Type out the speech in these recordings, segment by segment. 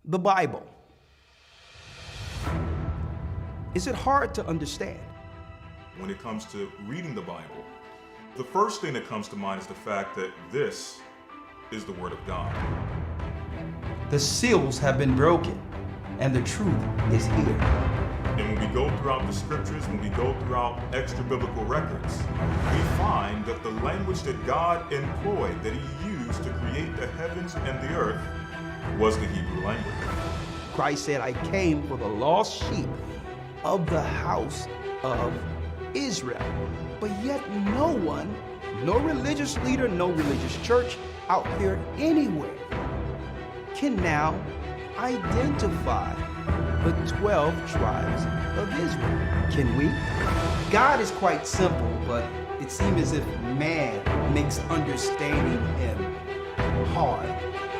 The Bible. Is it hard to understand? When it comes to reading the Bible, the first thing that comes to mind is the fact that this is the Word of God. The seals have been broken, and the truth is here. And when we go throughout the scriptures, when we go throughout extra biblical records, we find that the language that God employed, that He used to create the heavens and the earth, was the Hebrew language. Christ said, I came for the lost sheep of the house of Israel. But yet no one, no religious leader, no religious church out there anywhere can now identify the 12 tribes of Israel. Can we? God is quite simple, but it seems as if man makes understanding Him hard.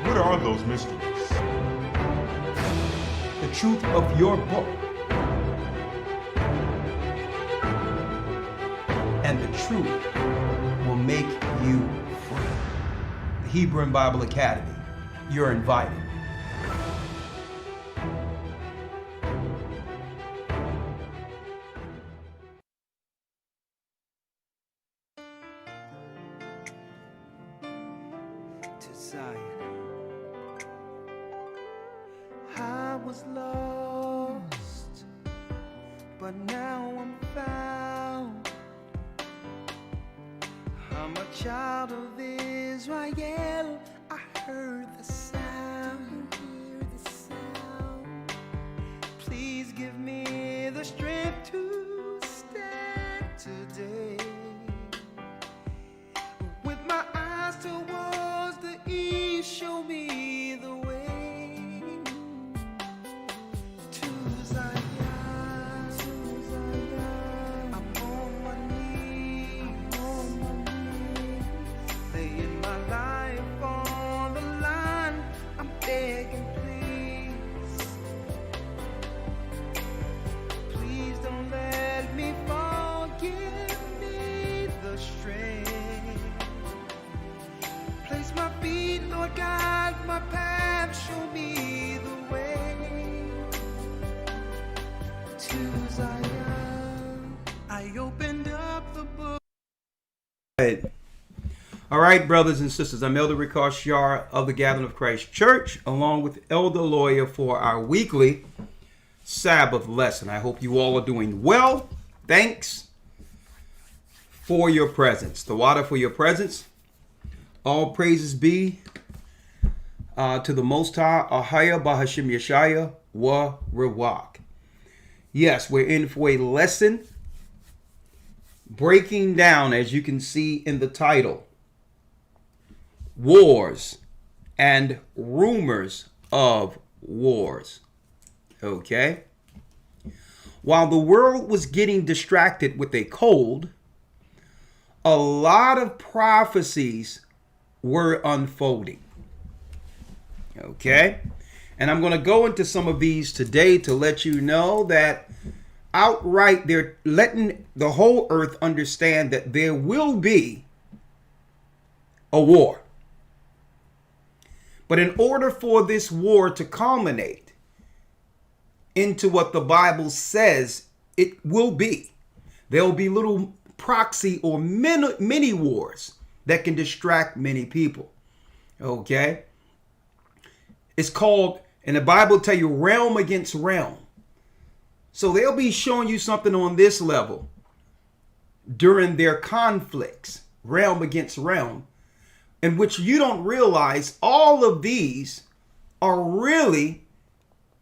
What are those mysteries? The truth of your book and the truth will make you free. The Hebrew and Bible Academy. You're invited. To Zion. I was lost, but now I'm found. I'm a child of Israel. I heard the sound, hear the sound. Please give me the strength to stand today. With my eyes towards the east, show me the way to Zion. I'm on my knees, laying my life on the line. I'm begging, please, please don't let me fall. Give me the strength. Place my feet, Lord, guide my path. Show me the way to Zion. I opened up the book. All right, brothers and sisters, I'm Elder Rawchaa of the Gathering of Christ Church, along with Elder Lawya for our weekly Sabbath lesson. I hope you all are doing well. Thanks for your presence. The water for your presence. All praises be to the Most High, Ahaya Bahashim Yeshaya wa Rawak. Yes, we're in for a lesson breaking down, as you can see in the title, wars and rumors of wars. Okay? While the world was getting distracted with a cold, a lot of prophecies were unfolding. Okay? And I'm going to go into some of these today to let you know that outright they're letting the whole earth understand that there will be a war. But in order for this war to culminate into what the Bible says it will be, there will be little proxy or mini wars that can distract many people. Okay? It's called, and the Bible tell you, realm against realm. So they'll be showing you something on this level during their conflicts, realm against realm, in which you don't realize all of these are really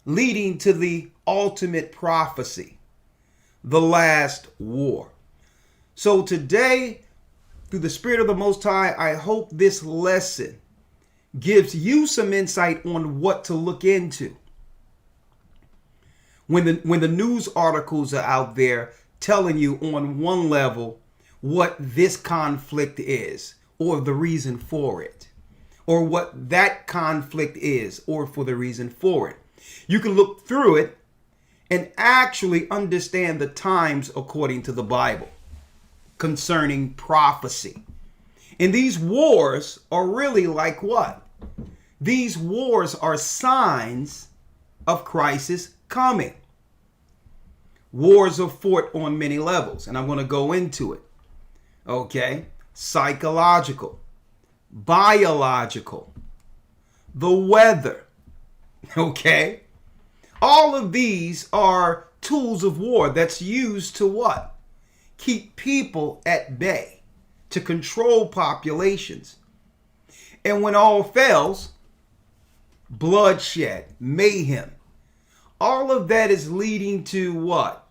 leading to the ultimate prophecy, the last war. So today, through the Spirit of the Most High, I hope this lesson gives you some insight on what to look into. When the news articles are out there telling you on one level what this conflict is, or the reason for it, or what that conflict is, or for the reason for it. You can look through it and actually understand the times according to the Bible concerning prophecy. And these wars are really like what? These wars are signs of Christ's coming. Wars are fought on many levels, and I'm going to go into it. Okay? Psychological, biological, the weather. Okay? All of these are tools of war that's used to what? Keep people at bay, to control populations. And when all fails, bloodshed, mayhem, all of that is leading to what?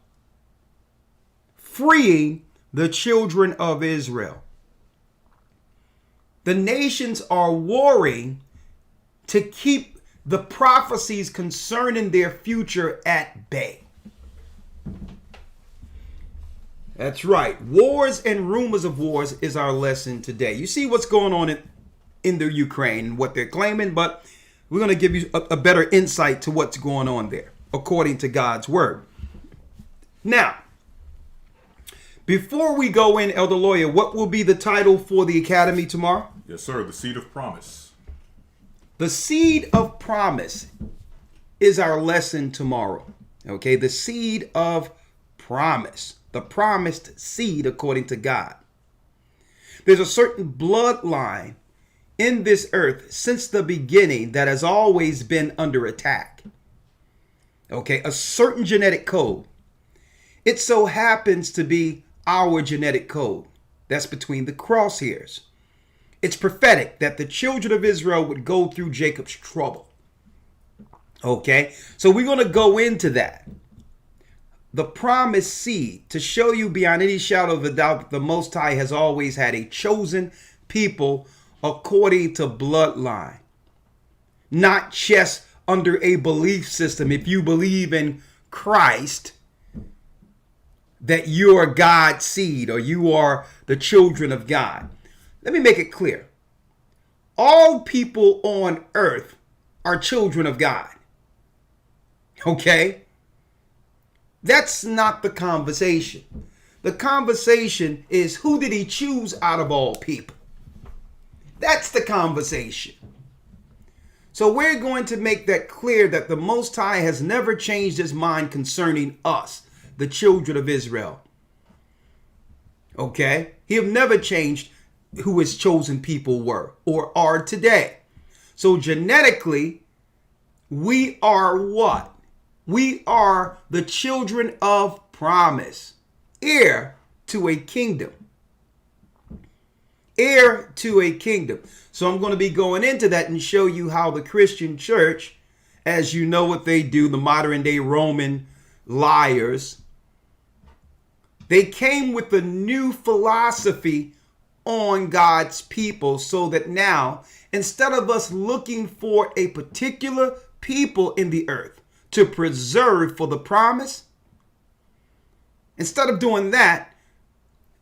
Freeing the children of Israel. The nations are warring to keep the prophecies concerning their future at bay. That's right. Wars and rumors of wars is our lesson today. You see what's going on in the Ukraine and what they're claiming, but we're going to give you a better insight to what's going on there, according to God's word. Now, before we go in, Elder Lawya, what will be the title for the academy tomorrow? Yes, sir. The seed of promise. The seed of promise is our lesson tomorrow. Okay, the seed of promise. The promised seed according to God. There's a certain bloodline in this earth since the beginning that has always been under attack. Okay, a certain genetic code. It so happens to be our genetic code. That's between the crosshairs. It's prophetic that the children of Israel would go through Jacob's trouble. Okay, so we're going to go into that. The promised seed, to show you beyond any shadow of a doubt that the Most High has always had a chosen people according to bloodline. Not just under a belief system. If you believe in Christ, that you are God's seed or you are the children of God. Let me make it clear. All people on earth are children of God. Okay? That's not the conversation. The conversation is, who did he choose out of all people? That's the conversation. So we're going to make that clear that the Most High has never changed his mind concerning us, the children of Israel. Okay? He have never changed who his chosen people were or are today. So genetically, we are what? We are the children of promise, heir to a kingdom. Heir to a kingdom. So I'm going to be going into that and show you how the Christian church, as you know what they do, the modern day Roman liars, they came with a new philosophy on God's people, so that now, instead of us looking for a particular people in the earth to preserve for the promise, instead of doing that,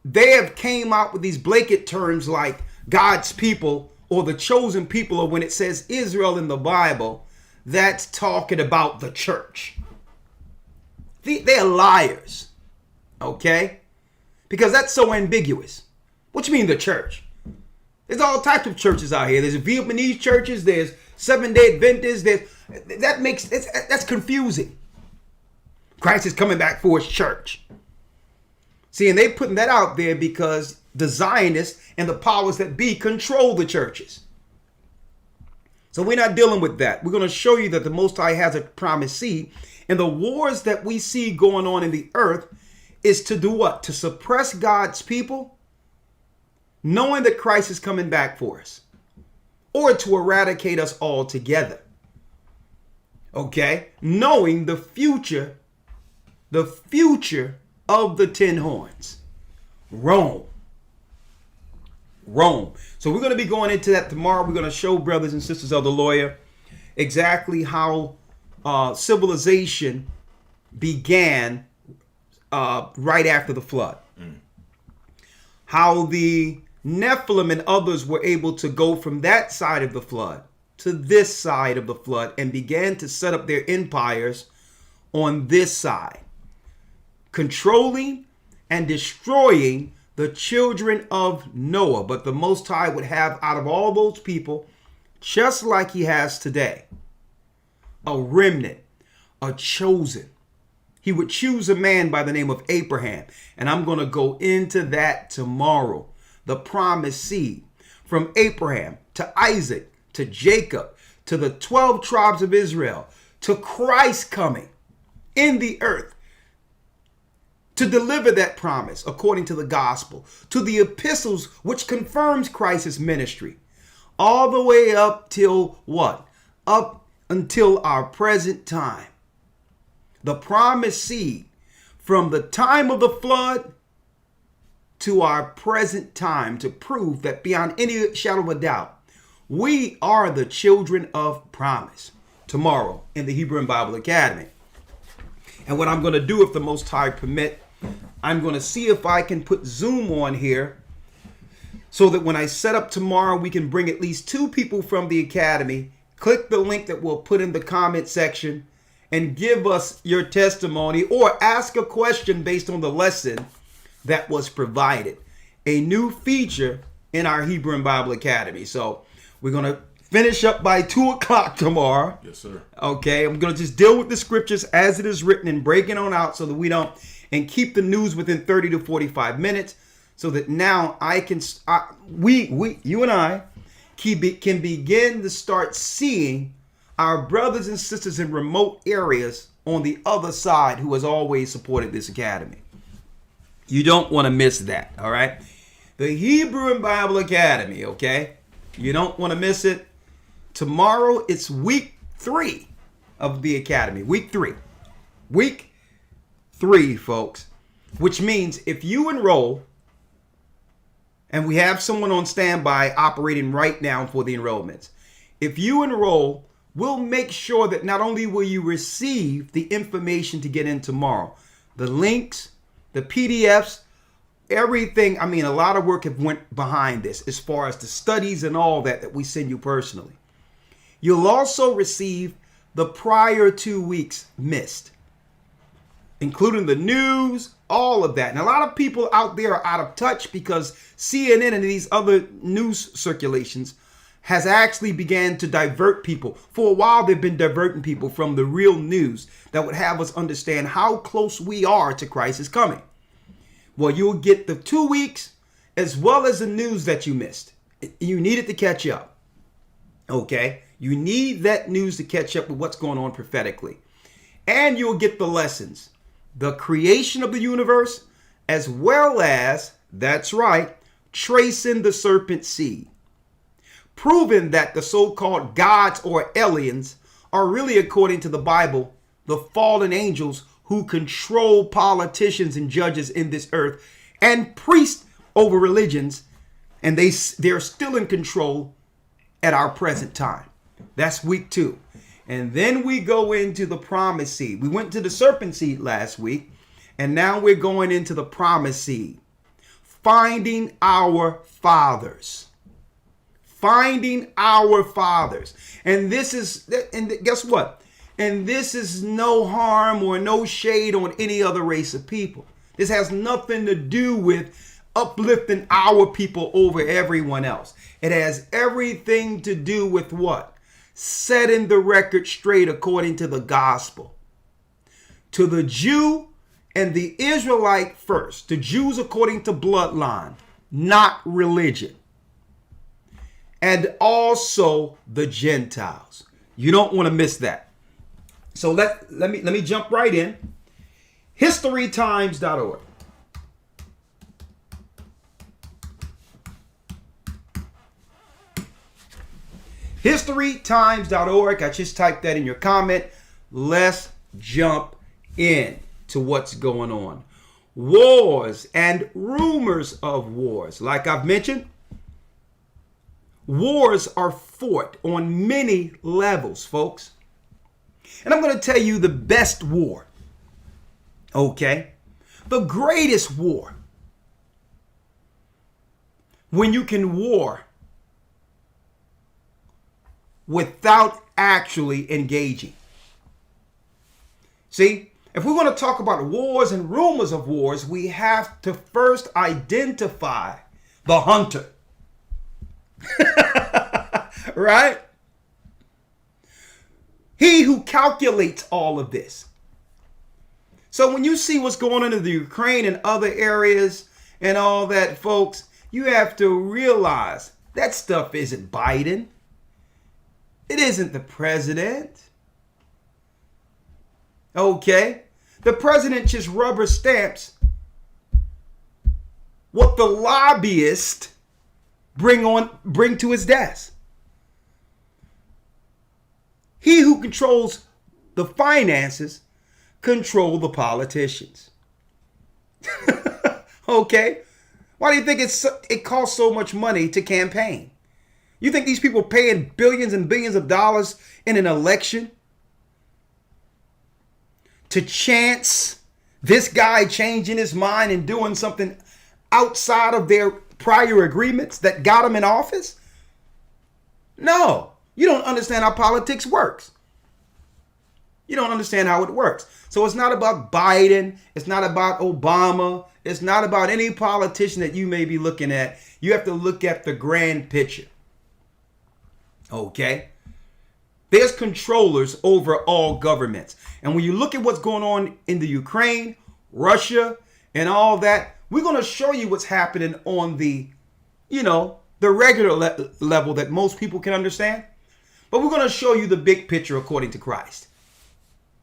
they have came out with these blanket terms like God's people or the chosen people, or when it says Israel in the Bible, that's talking about the church. They're liars, okay? Because that's so ambiguous. What you mean the church? There's all types of churches out here. There's Vietnamese churches, there's Seventh-day Adventists, that's confusing. Christ is coming back for his church. See, and they putting that out there because the Zionists and the powers that be control the churches. So we're not dealing with that. We're going to show you that the Most High has a promised seed. And the wars that we see going on in the earth is to do what? To suppress God's people, knowing that Christ is coming back for us, or to eradicate us altogether. Okay? Knowing the future of the 10 horns. Rome. So we're going to be going into that tomorrow. We're going to show brothers and sisters of the Lawya exactly how civilization began right after the flood. How the Nephilim and others were able to go from that side of the flood to this side of the flood and began to set up their empires on this side, controlling and destroying the children of Noah. But the Most High would have out of all those people, just like he has today, a remnant a chosen. He would choose a man by the name of Abraham. And I'm going to go into that tomorrow. The promised seed from Abraham to Isaac to Jacob to the 12 tribes of Israel to Christ coming in the earth to deliver that promise according to the gospel, to the epistles which confirms Christ's ministry, all the way up till what? Up until our present time. The promised seed from the time of the flood to our present time to prove that beyond any shadow of a doubt, we are the children of promise. Tomorrow in the Hebrew and Bible Academy. And what I'm going to do, if the Most High permit, I'm going to see if I can put Zoom on here so that when I set up tomorrow, we can bring at least 2 people from the Academy. Click the link that we'll put in the comment section and give us your testimony or ask a question based on the lesson that was provided. A new feature in our Hebrew and Bible Academy. So we're going to finish up by 2 o'clock tomorrow. Yes, sir. Okay, I'm going to just deal with the scriptures as it is written and break it on out so that we don't, and keep the news within 30 to 45 minutes so that now I can, you and I can begin to start seeing our brothers and sisters in remote areas on the other side who has always supported this academy. You don't want to miss that, all right? The Hebrew and Bible Academy, okay? You don't want to miss it. Tomorrow, it's week 3 of the academy. Week 3. Week 3, folks. Which means if you enroll, and we have someone on standby operating right now for the enrollments. If you enroll, we'll make sure that not only will you receive the information to get in tomorrow, the links, the PDFs, everything. I mean, a lot of work have went behind this as far as the studies and all that we send you personally. You'll also receive the prior 2 weeks missed, including the news, all of that. And a lot of people out there are out of touch because CNN and these other news circulations has actually began to divert people. For a while, they've been diverting people from the real news that would have us understand how close we are to Christ's coming. Well, you'll get the 2 weeks as well as the news that you missed. You need it to catch up. Okay? You need that news to catch up with what's going on prophetically. And you'll get the lessons. The creation of the universe, as well as, that's right, tracing the serpent seed. Proving that the so-called gods or aliens are really, according to the Bible, the fallen angels who control politicians and judges in this earth and priests over religions, and they're still in control at our present time. That's week 2. And then we go into the promised seed. We went to the serpent seed last week, and now we're going into the promised seed. Finding our fathers. Finding our fathers. And this is, and guess what? And this is no harm or no shade on any other race of people. This has nothing to do with uplifting our people over everyone else. It has everything to do with what? Setting the record straight according to the gospel. To the Jew and the Israelite first. The Jews according to bloodline, not religion. And also the Gentiles. You don't want to miss that. So let me jump right in. Historytimes.org. Historytimes.org. I just typed that in your comment. Let's jump in to what's going on. Wars and rumors of wars. Like I've mentioned, wars are fought on many levels, folks. And I'm going to tell you the best war. Okay? The greatest war. When you can war without actually engaging. See, if we want to talk about wars and rumors of wars, we have to first identify the hunter. Right? He who calculates all of this. So when you see what's going on in the Ukraine and other areas and all that, folks, you have to realize that stuff isn't Biden. It isn't the president. Okay? The president just rubber stamps what the lobbyists bring to his desk. He who controls the finances control the politicians. Okay? Why do you think it costs so much money to campaign? You think these people paying billions and billions of dollars in an election to chance this guy changing his mind and doing something outside of their prior agreements that got him in office? No, you don't understand how politics works. You don't understand how it works. So it's not about Biden. It's not about Obama. It's not about any politician that you may be looking at. You have to look at the grand picture. Okay? There's controllers over all governments. And when you look at what's going on in the Ukraine, Russia, and all that, we're going to show you what's happening on the, the regular level that most people can understand. But we're going to show you the big picture according to Christ.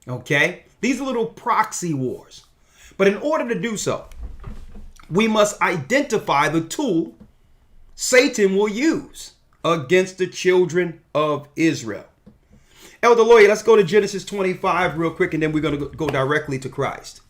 Okay? These are little proxy wars. But in order to do so, we must identify the tool Satan will use against the children of Israel. Elder Lawya, let's go to Genesis 25 real quick, and then we're going to go directly to Christ.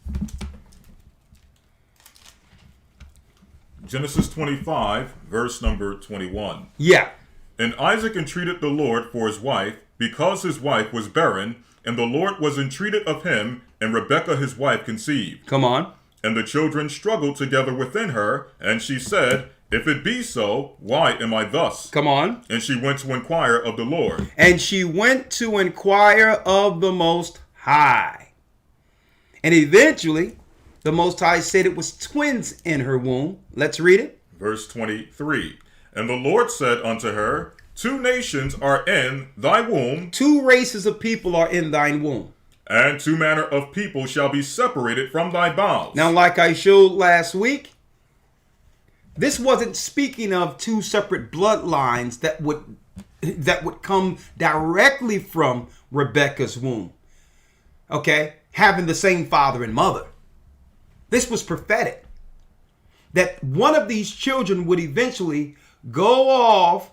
Genesis 25, verse number 21. Yeah. And Isaac entreated the Lord for his wife, because his wife was barren, and the Lord was entreated of him, and Rebekah his wife conceived. Come on. And the children struggled together within her, and she said, If it be so, why am I thus? Come on. And she went to inquire of the Lord. And she went to inquire of the Most High. And eventually, the Most High said it was twins in her womb. Let's read it. Verse 23. And the Lord said unto her, 2 nations are in thy womb. 2 races of people are in thine womb. And 2 manner of people shall be separated from thy bowels. Now, like I showed last week, this wasn't speaking of 2 separate bloodlines that would come directly from Rebekah's womb. Okay? Having the same father and mother. This was prophetic. That one of these children would eventually go off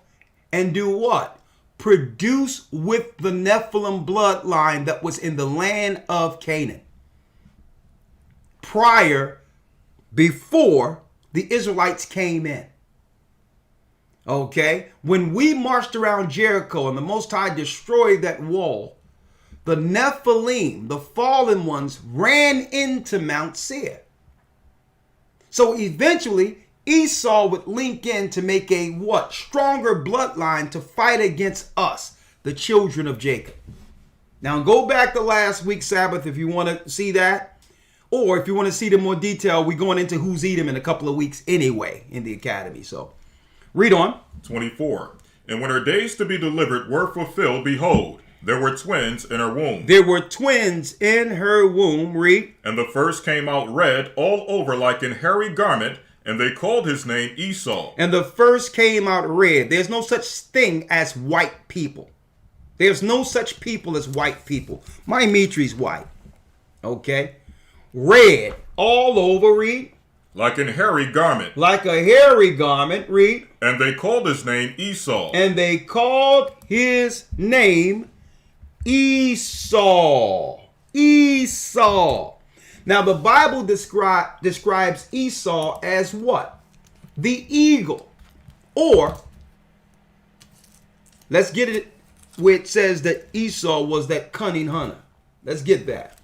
and do what? Produce with the Nephilim bloodline that was in the land of Canaan. Before the Israelites came in. Okay? When we marched around Jericho and the Most High destroyed that wall, the Nephilim, the fallen ones, ran into Mount Seir. So eventually, Esau would link in to make a what? Stronger bloodline to fight against us, the children of Jacob. Now go back to last week's Sabbath if you want to see that. Or if you want to see the more detail, we're going into Who's Edom in a couple of weeks anyway in the academy. So read on. 24. And when her days to be delivered were fulfilled, behold, there were twins in her womb. There were twins in her womb. Read. And the first came out red all over like an hairy garment, and they called his name Esau. And the first came out red. There's no such thing as white people. There's no such people as white people. My Mitri's white. Okay. Red all over. Read. Like an hairy garment. Like a hairy garment. Read. And they called his name Esau. And they called his name Esau. Esau. Now the Bible describes Esau as what? The eagle. Or, let's get it where it says that Esau was that cunning hunter. Let's get that.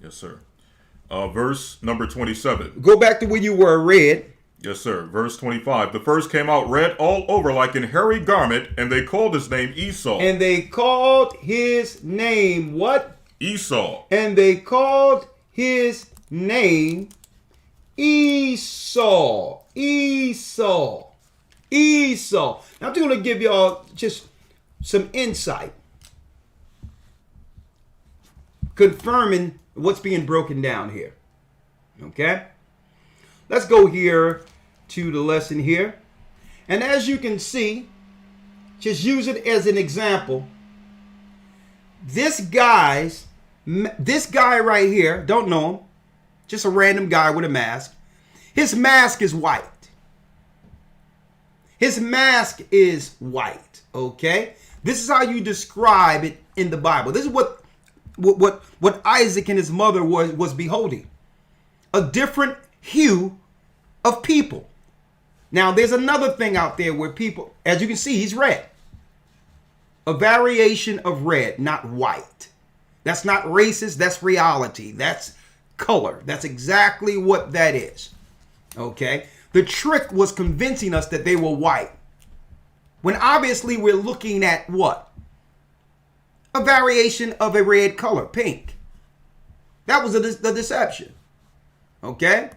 Yes, sir. Verse number 27. Go back to where you were, red. Yes, sir. Verse 25. The first came out red all over like an hairy garment, and they called his name Esau. And they called his name what? Esau. And they called his name Esau. Esau. Esau. Now I'm going to give y'all just some insight confirming what's being broken down here. Okay? Let's go here to the lesson here. And as you can see, just use it as an example. This guy right here, don't know him, just a random guy with a mask. His mask is white. His mask is white, okay? This is how you describe it in the Bible. This is what Isaac and his mother was beholding. A different hue of people. Now, there's another thing out there where people, as you can see, he's red. A variation of red, not white. That's not racist. That's reality. That's color. That's exactly what that is. Okay? The trick was convincing us that they were white. When obviously we're looking at what? A variation of a red color, pink. That was the deception. Okay?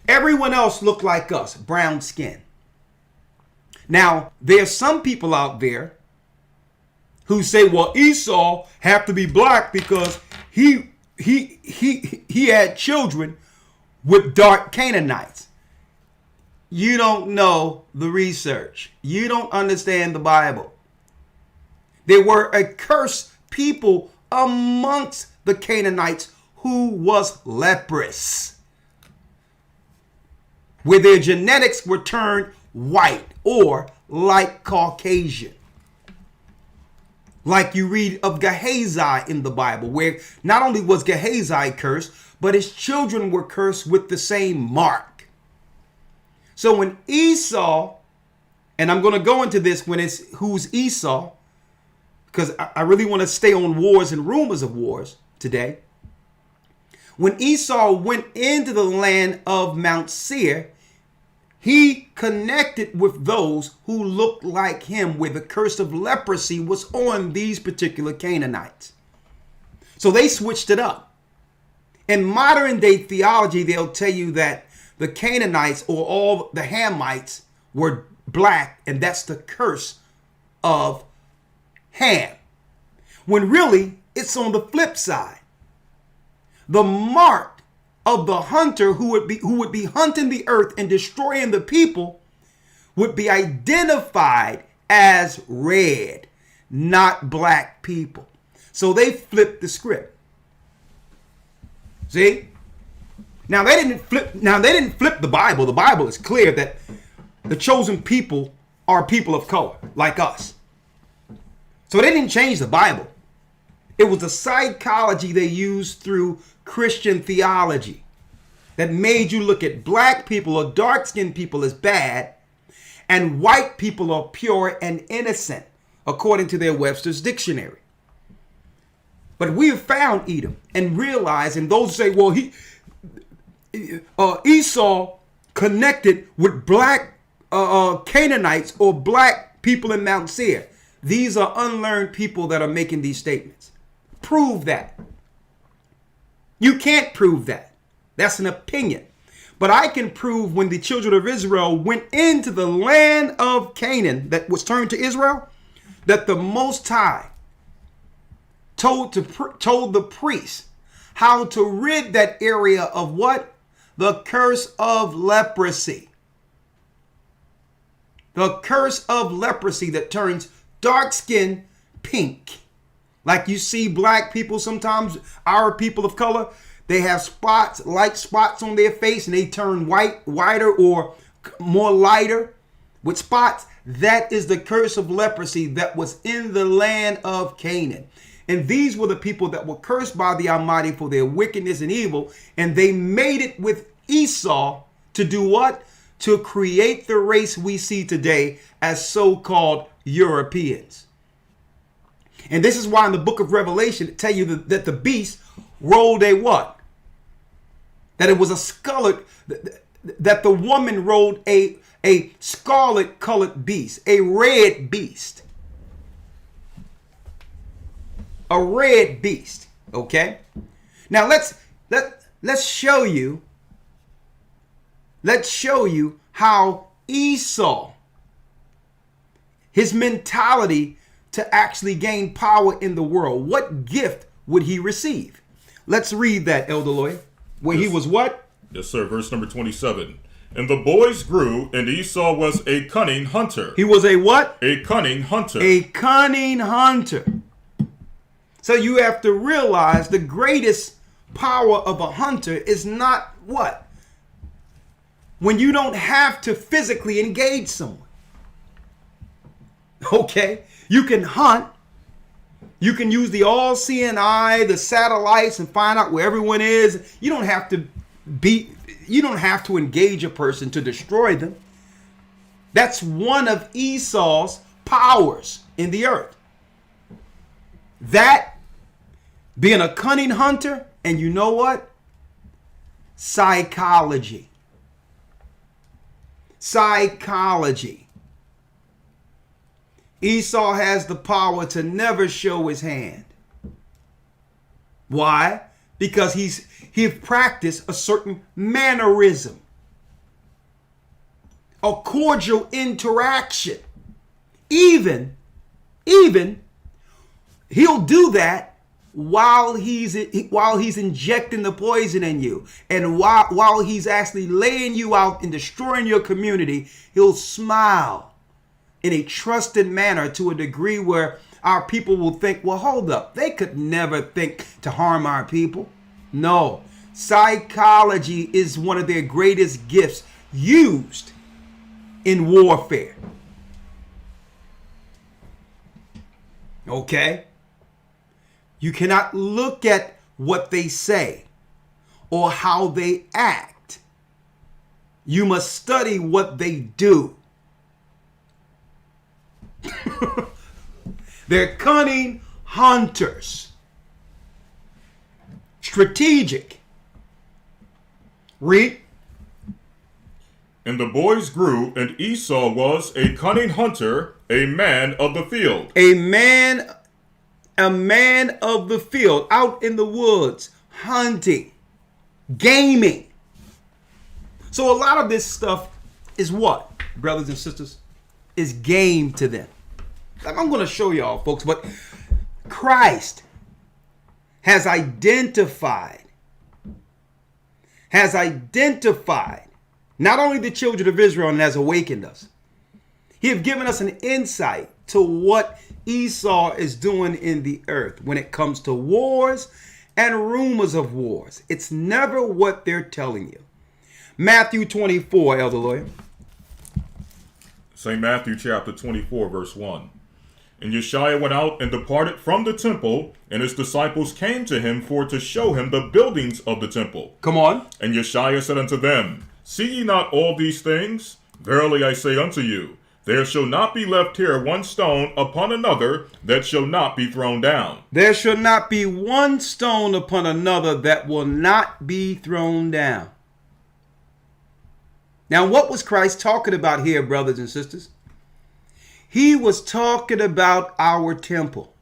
Everyone else looked like us, brown skin. Now, there's some people out there who say, well, Esau have to be black because he had children with dark Canaanites. You don't know the research. You don't understand the Bible. There were a cursed people amongst the Canaanites who was leprous, where their genetics were turned white or like Caucasian. Like you read of Gehazi in the Bible, where not only was Gehazi cursed, but his children were cursed with the same mark. So when Esau, and I'm going to go into this when it's who's Esau, because I really want to stay on wars and rumors of wars today. When Esau went into the land of Mount Seir, he connected with those who looked like him, where the curse of leprosy was on these particular Canaanites. So they switched it up. In modern day theology, they'll tell you that the Canaanites or all the Hamites were black, and that's the curse of Ham. When really, it's on the flip side. The mark of the hunter who would be hunting the earth and destroying the people would be identified as red, not black people. So they flipped the script. See? Now they didn't flip the Bible. The Bible is clear that the chosen people are people of color, like us. So they didn't change the Bible. It was the psychology they used through Christian theology that made you look at black people or dark-skinned people as bad and white people are pure and innocent, according to their Webster's dictionary. But we have found Edom and realized, and those say, well, Esau connected with black Canaanites or black people in Mount Seir. These are unlearned people that are making these statements. Prove that. You can't prove that. That's an opinion. But I can prove when the children of Israel went into the land of Canaan that was turned to Israel, that the Most High told the priests how to rid that area of what? The curse of leprosy. The curse of leprosy that turns dark skin pink. Like you see black people sometimes, our people of color, they have spots, light spots on their face, and they turn whiter or more lighter with spots. That is the curse of leprosy that was in the land of Canaan. And these were the people that were cursed by the Almighty for their wickedness and evil. And they made it with Esau to do what? To create the race we see today as so-called Europeans. And this is why in the book of Revelation, it tell you that the beast rolled a what? That it was a scarlet, that the woman rode a scarlet colored beast, a red beast. A red beast, okay? Now let's show you how Esau, his mentality to actually gain power in the world. What gift would he receive? Let's read that, Elder Lawya. Where he was what? Yes, sir. Verse number 27. And the boys grew, and Esau was a cunning hunter. He was a what? A cunning hunter. A cunning hunter. So you have to realize the greatest power of a hunter is not what? When you don't have to physically engage someone. Okay? You can hunt. You can use the all-seeing eye, the satellites, and find out where everyone is. You don't have to engage a person to destroy them. That's one of Esau's powers in the earth. That being a cunning hunter, and you know what? Psychology. Psychology. Esau has the power to never show his hand. Why? Because he practiced a certain mannerism, a cordial interaction. Even he'll do that while he's injecting the poison in you, and while he's actually laying you out and destroying your community, he'll smile in a trusted manner to a degree where our people will think, well, hold up, they could never think to harm our people. No, psychology is one of their greatest gifts used in warfare. Okay? You cannot look at what they say or how they act. You must study what they do. They're cunning hunters. Strategic. Read. And the boys grew, and Esau was a cunning hunter, a man of the field. A man of the field, out in the woods, hunting, gaming. So a lot of this stuff is what, brothers and sisters? Is game to them. I'm going to show y'all, folks, but Christ has identified not only the children of Israel and has awakened us. He has given us an insight to what Esau is doing in the earth when it comes to wars and rumors of wars. It's never what they're telling you. Matthew 24, Elder Lawya. St. Matthew chapter 24, verse 1. And Yeshua went out and departed from the temple, and his disciples came to him for to show him the buildings of the temple. Come on. And Yeshua said unto them, See ye not all these things? Verily I say unto you, there shall not be left here one stone upon another that shall not be thrown down. There shall not be one stone upon another that will not be thrown down. Now, what was Christ talking about here, brothers and sisters? He was talking about our temple.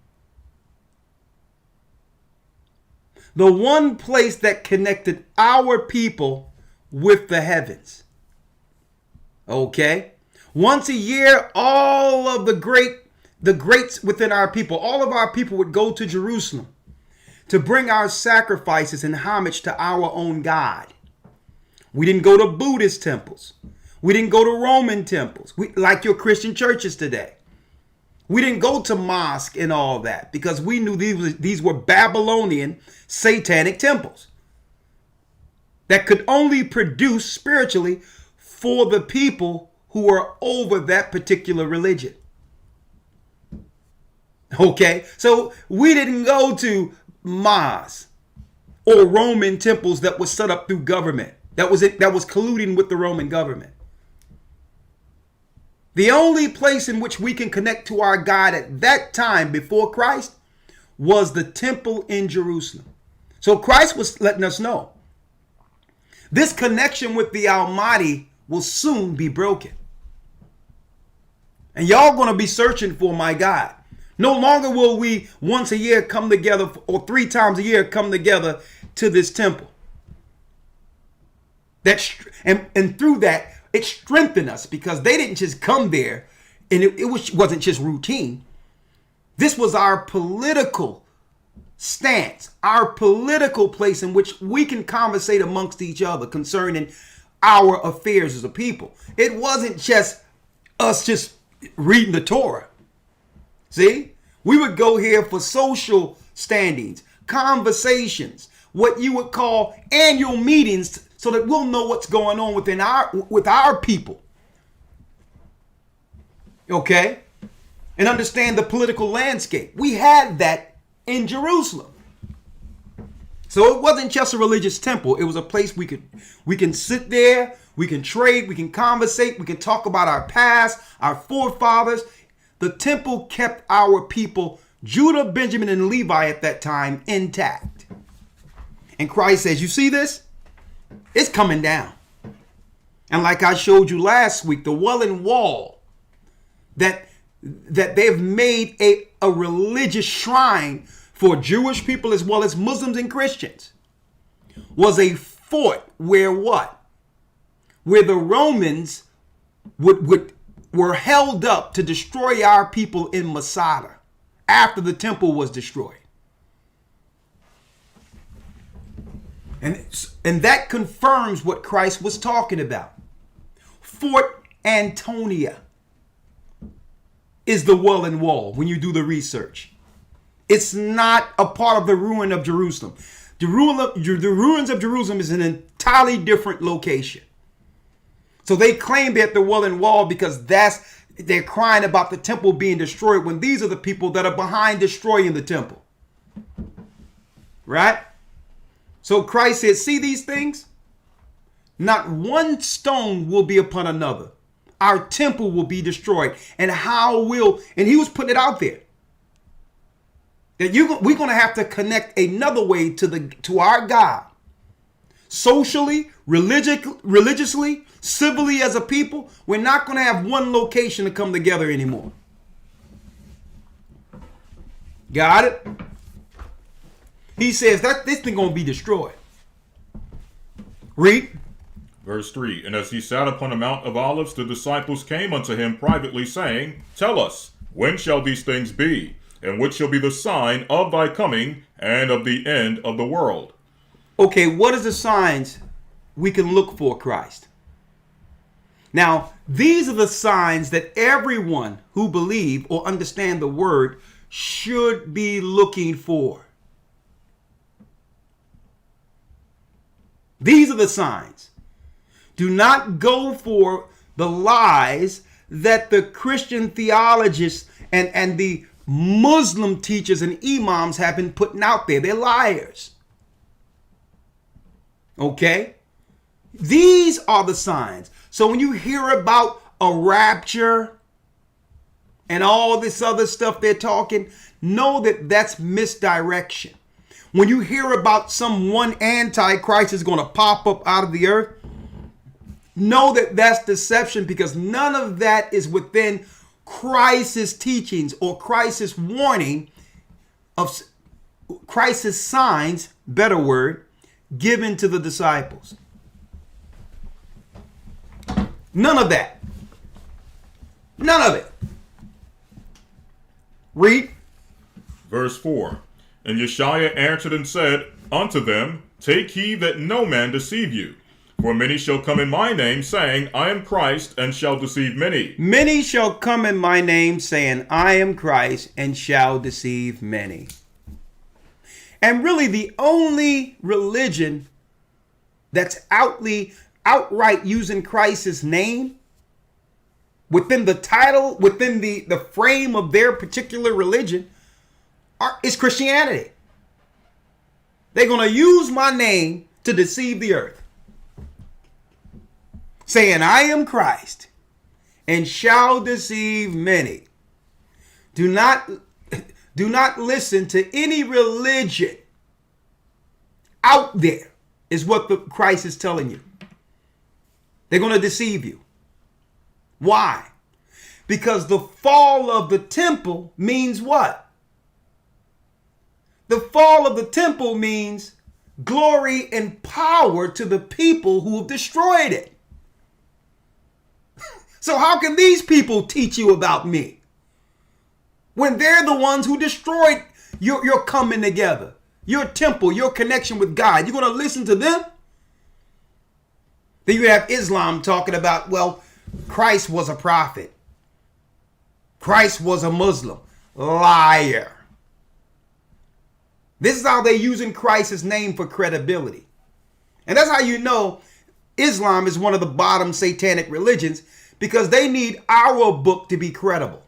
The one place that connected our people with the heavens. Okay? Once a year, all of the greats within our people, all of our people would go to Jerusalem to bring our sacrifices and homage to our own God. We didn't go to Buddhist temples. We didn't go to Roman temples, like your Christian churches today. We didn't go to mosque and all that because we knew these were Babylonian satanic temples that could only produce spiritually for the people who were over that particular religion. Okay, so we didn't go to mosques or Roman temples that was set up through government. That was colluding with the Roman government. The only place in which we can connect to our God at that time before Christ was the temple in Jerusalem. So Christ was letting us know this connection with the Almighty will soon be broken. And y'all going to be searching for my God. No longer will we once a year come together or 3 times a year come together to this temple. And through that, it strengthened us because they didn't just come there and it wasn't just routine. This was our political stance, our political place in which we can conversate amongst each other concerning our affairs as a people. It wasn't just us just reading the Torah. See, we would go here for social standings, conversations, what you would call annual meetings, so that we'll know what's going on with our people. Okay? And understand the political landscape. We had that in Jerusalem. So it wasn't just a religious temple. It was a place we can sit there, we can trade, we can conversate, we can talk about our past, our forefathers. The temple kept our people, Judah, Benjamin, and Levi at that time, intact. And Christ says, you see this? It's coming down. And like I showed you last week, the Wailing Wall that they've made a religious shrine for Jewish people as well as Muslims and Christians was a fort where what? Where the Romans were held up to destroy our people in Masada after the temple was destroyed. And that confirms what Christ was talking about. Fort Antonia is the Wailing Wall when you do the research. It's not a part of the ruin of Jerusalem. The ruins of Jerusalem is an entirely different location. So they claim they're at the Wailing Wall because they're crying about the temple being destroyed when these are the people that are behind destroying the temple. Right? So Christ said, see these things? Not one stone will be upon another. Our temple will be destroyed. And he was putting it out there. That we're going to have to connect another way to our God. Socially, religiously, civilly as a people, we're not going to have one location to come together anymore. Got it? He says that this thing going to be destroyed. Read. Verse 3, and as he sat upon the Mount of Olives, the disciples came unto him privately, saying, tell us, when shall these things be? And what shall be the sign of thy coming and of the end of the world? Okay, what is the signs we can look for Christ? Now, these are the signs that everyone who believe or understand the word should be looking for. These are the signs. Do not go for the lies that the Christian theologists and the Muslim teachers and imams have been putting out there. They're liars. Okay? These are the signs. So when you hear about a rapture and all this other stuff they're talking, know that that's misdirection. When you hear about some one antichrist is going to pop up out of the earth, know that that's deception, because none of that is within Christ's teachings or Christ's warning of Christ's signs, better word, given to the disciples. None of that. None of it. Read. Verse 4, and Yeshua answered and said unto them, take heed that no man deceive you. For many shall come in my name, saying, I am Christ, and shall deceive many. Many shall come in my name, saying, I am Christ, and shall deceive many. And really, the only religion that's outright using Christ's name within the title, within the frame of their particular religion, is Christianity. They're going to use my name to deceive the earth, saying, I am Christ, and shall deceive many. Do not listen to any religion out there, is what the Christ is telling you. They're going to deceive you. Why? Because the fall of the temple means what? The fall of the temple means glory and power to the people who have destroyed it. So how can these people teach you about me when they're the ones who destroyed your coming together, your temple, your connection with God. You're going to listen to them? Then you have Islam talking about, well, Christ was a prophet. Christ was a Muslim. Liar. This is how they're using Christ's name for credibility. And that's how you know Islam is one of the bottom satanic religions, because they need our book to be credible.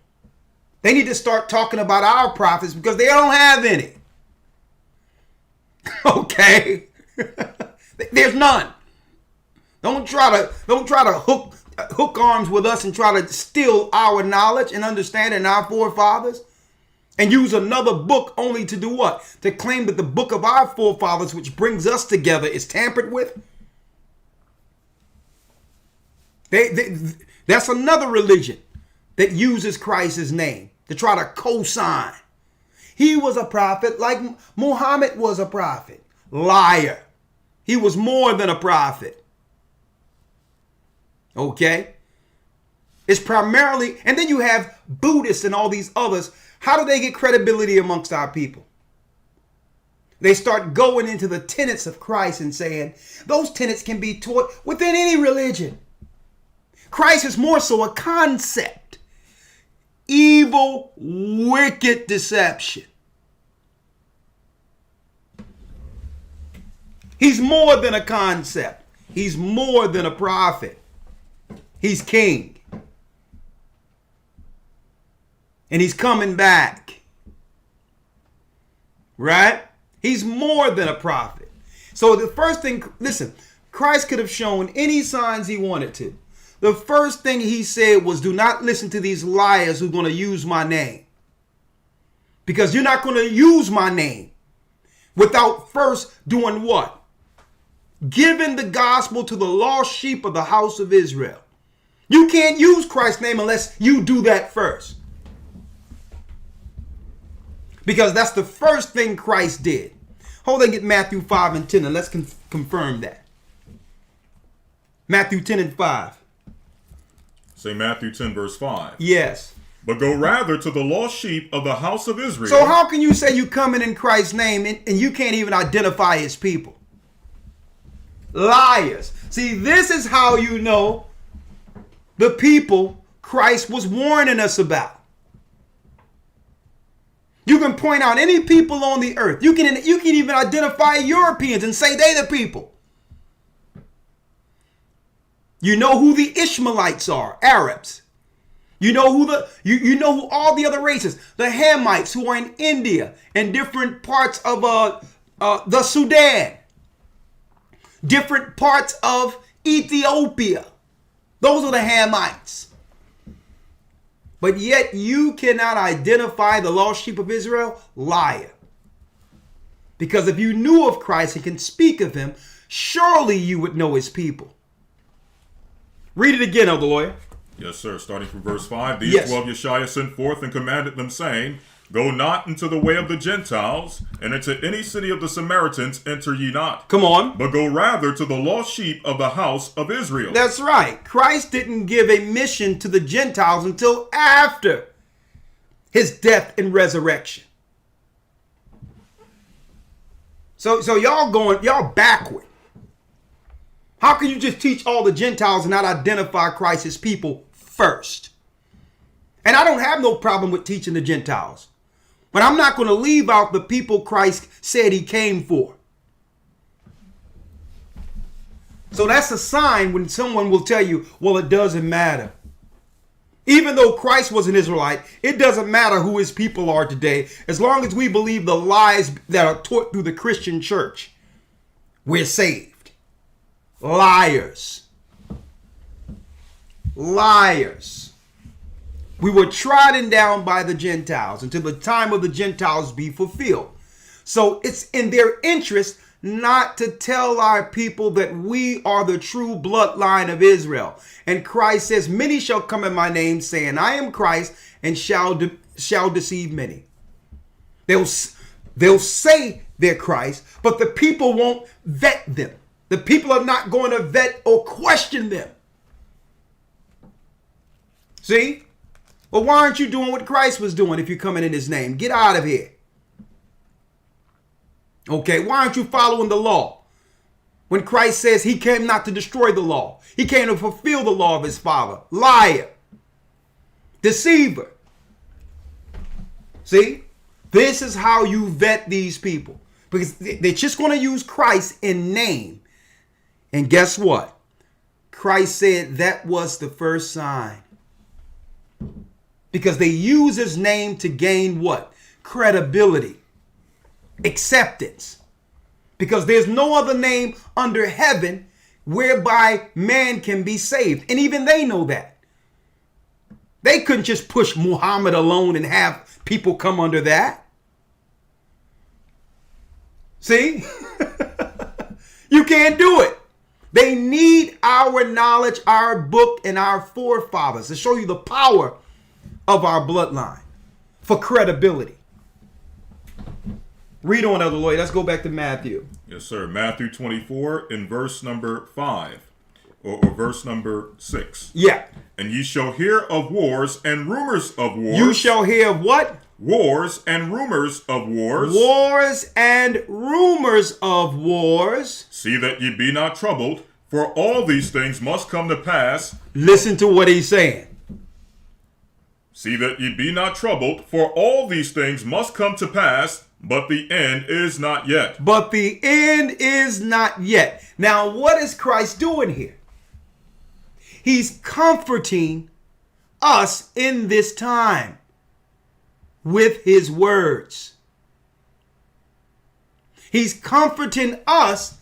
They need to start talking about our prophets because they don't have any. Okay? There's none. Don't try to hook arms with us and try to steal our knowledge and understanding and our forefathers and use another book only to do what? To claim that the book of our forefathers, which brings us together, is tampered with. That's another religion that uses Christ's name to try to co-sign. He was a prophet like Muhammad was a prophet. Liar. He was more than a prophet. Okay? It's primarily, and then you have Buddhists and all these others. How do they get credibility amongst our people? They start going into the tenets of Christ and saying those tenets can be taught within any religion. Christ is more so a concept. Evil, wicked deception. He's more than a concept. He's more than a prophet. He's king. And he's coming back. Right? He's more than a prophet. So the first thing, listen, Christ could have shown any signs he wanted to. The first thing he said was, do not listen to these liars who are going to use my name. Because you're not going to use my name without first doing what? Giving the gospel to the lost sheep of the house of Israel. You can't use Christ's name unless you do that first. Because that's the first thing Christ did. Hold on, get Matthew 5 and 10 and let's confirm that. Matthew 10 and 5. Say Matthew 10 verse 5. Yes. But go rather to the lost sheep of the house of Israel. So how can you say you coming in Christ's name and you can't even identify his people? Liars. See, this is how you know the people Christ was warning us about. You can point out any people on the earth. You can even identify Europeans and say they the people. You know who the Ishmaelites are, Arabs. You know who all the other races, the Hamites who are in India and different parts of the Sudan, different parts of Ethiopia. Those are the Hamites. But yet you cannot identify the lost sheep of Israel? Liar. Because if you knew of Christ and can speak of him, surely you would know his people. Read it again, Elder Lawya. Yes, sir. Starting from verse 5. These Yes. 12 Yeshua sent forth and commanded them, saying, Go not into the way of the Gentiles, and into any city of the Samaritans enter ye not. Come on. But go rather to the lost sheep of the house of Israel. That's right. Christ didn't give a mission to the Gentiles until after his death and resurrection. So y'all backward. How can you just teach all the Gentiles and not identify Christ's people first? And I don't have no problem with teaching the Gentiles. But I'm not going to leave out the people Christ said he came for. So that's a sign when someone will tell you, well, it doesn't matter. Even though Christ was an Israelite, it doesn't matter who his people are today. As long as we believe the lies that are taught through the Christian church, we're saved. Liars. Liars. We were trodden down by the Gentiles until the time of the Gentiles be fulfilled. So it's in their interest not to tell our people that we are the true bloodline of Israel. And Christ says, many shall come in my name, saying, I am Christ, and shall deceive many. They'll say they're Christ, but the people won't vet them. The people are not going to vet or question them. See? Well, why aren't you doing what Christ was doing if you're coming in his name? Get out of here. Okay, why aren't you following the law? When Christ says he came not to destroy the law. He came to fulfill the law of his Father. Liar. Deceiver. See? This is how you vet these people. Because they're just going to use Christ in name. And guess what? Christ said that was the first sign. Because they use his name to gain what? Credibility. Acceptance. Because there's no other name under heaven whereby man can be saved. And even they know that. They couldn't just push Muhammad alone and have people come under that. See? You can't do it. They need our knowledge, our book, and our forefathers to show you the power of our bloodline for credibility. Read on, Elder Lawya. Let's go back to Matthew. Yes, sir. Matthew 24 in verse number 5 or verse number 6. Yeah. And ye shall hear of wars and rumors of wars. You shall hear of what? Wars and rumors of wars. Wars and rumors of wars. See that ye be not troubled, for all these things must come to pass. Listen to what he's saying. See that ye be not troubled, for all these things must come to pass, but the end is not yet. But the end is not yet. Now, what is Christ doing here? He's comforting us in this time with his words. He's comforting us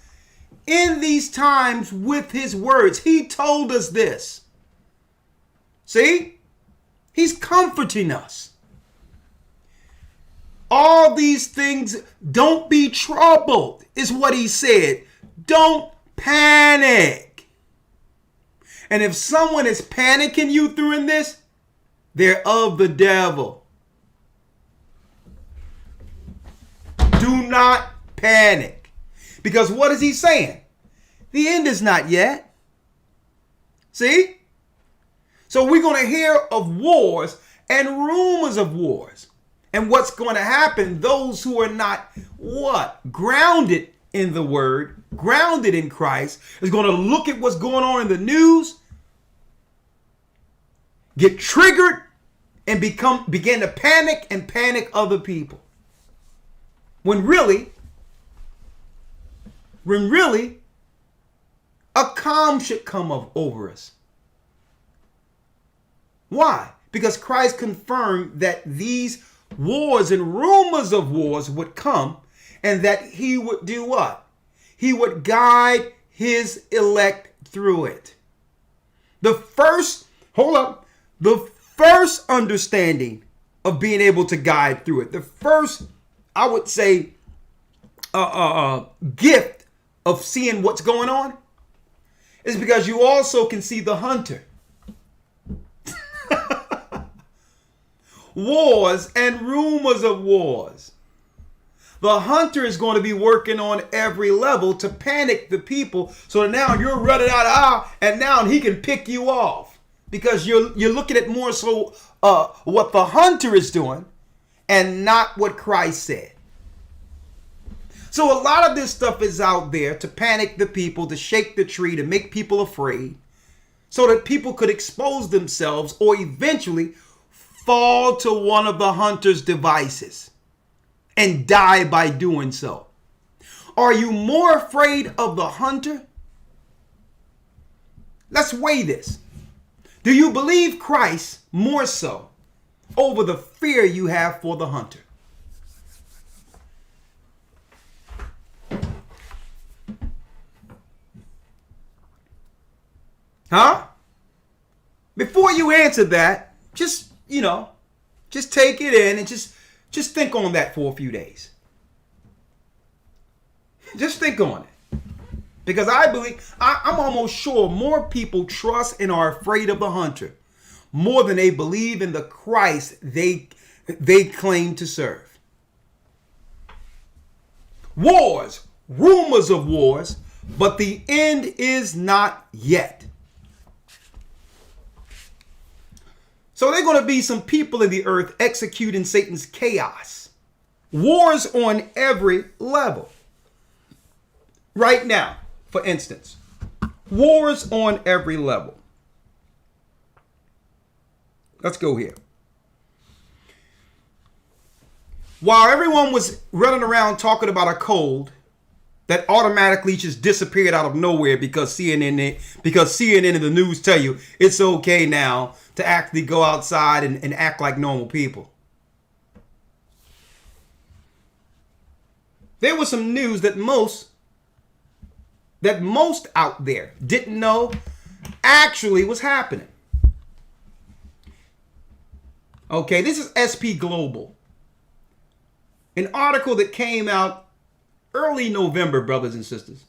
in these times with his words. He told us this. See? He's comforting us. All these things, don't be troubled, is what he said. Don't panic. And if someone is panicking you during this, they're of the devil. Do not panic. Because what is he saying? The end is not yet. See? So we're going to hear of wars and rumors of wars. And what's going to happen, those who are not what? Grounded in the word, grounded in Christ, is going to look at what's going on in the news, get triggered, and begin to panic other people. When really, a calm should come over us. Why? Because Christ confirmed that these wars and rumors of wars would come, and that he would do what? He would guide his elect through it. The first understanding of being able to guide through it, the first, I would say, gift of seeing what's going on is because you also can see the hunter. Wars and rumors of wars. The hunter is going to be working on every level to panic the people, so that now you're running out of aisle, and now he can pick you off because you're looking at more so what the hunter is doing and not what Christ said. So a lot of this stuff is out there to panic the people, to shake the tree, to make people afraid, so that people could expose themselves or eventually fall to one of the hunter's devices and die by doing so. Are you more afraid of the hunter? Let's weigh this. Do you believe Christ more so over the fear you have for the hunter? Huh? Before you answer that, just take it in and just think on that for a few days. Just think on it. Because I believe, I'm almost sure more people trust and are afraid of the hunter more than they believe in the Christ they claim to serve. Wars, rumors of wars, but the end is not yet. So there are going to be some people in the earth executing Satan's chaos Wars on every level. Right now, for instance, wars on every level. Let's go here. While everyone was running around talking about a cold that automatically just disappeared out of nowhere because CNN and the news tell you it's okay now to actually go outside and act like normal people. There was some news that most out there didn't know actually was happening. Okay, this is SP Global. An article that came out early November, brothers and sisters.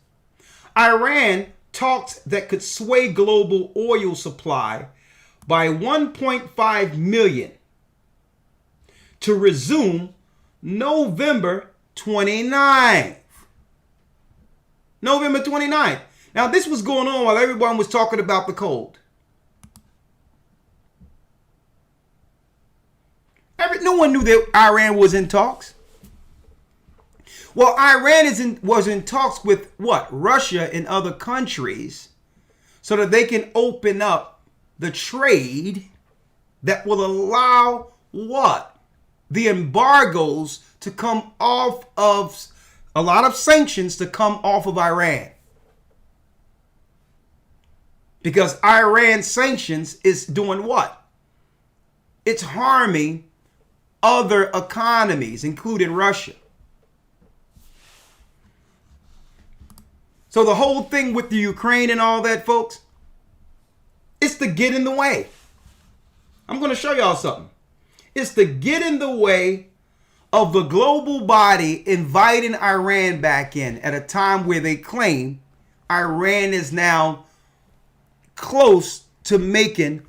Iran talks that could sway global oil supply by 1.5 million to resume November 29th. November 29th. Now, this was going on while everyone was talking about the cold. No one knew that Iran was in talks. Well, Iran was in talks with what? Russia and other countries so that they can open up the trade that will allow what? The embargoes to come off of, a lot of sanctions to come off of Iran. Because Iran sanctions is doing what? It's harming other economies, including Russia. So the whole thing with the Ukraine and all that, folks, it's to get in the way. I'm going to show y'all something. It's to get in the way of the global body inviting Iran back in at a time where they claim Iran is now close to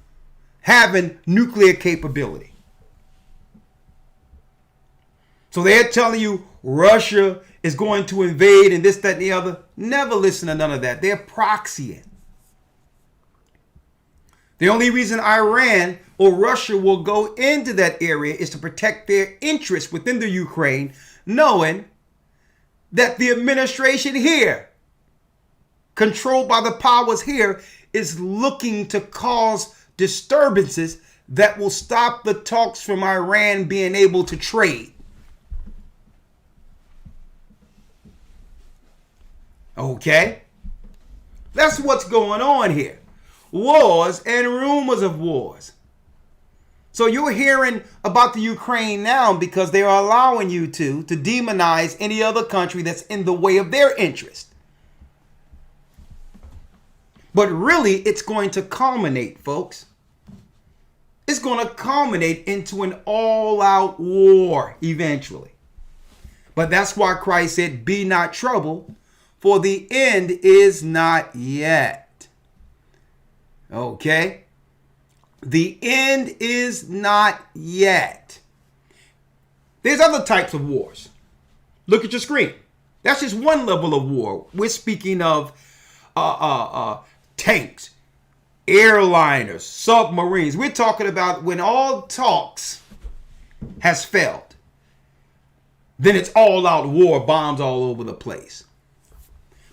having nuclear capability. So they're telling you Russia is going to invade and this, that, and the other. Never listen to none of that. They're proxying. The only reason Iran or Russia will go into that area is to protect their interests within the Ukraine, knowing that the administration here, controlled by the powers here, is looking to cause disturbances that will stop the talks from Iran being able to trade. Okay? That's what's going on here. Wars and rumors of wars. So you're hearing about the Ukraine now because they are allowing you to demonize any other country that's in the way of their interest. But really, it's going to culminate, folks. It's going to culminate into an all-out war eventually. But that's why Christ said, "Be not troubled, for the end is not yet." Okay? The end is not yet. There's other types of wars. Look at your screen. That's just one level of war. We're speaking of tanks, airliners, submarines. We're talking about when all talks has failed. Then it's all out war, bombs all over the place.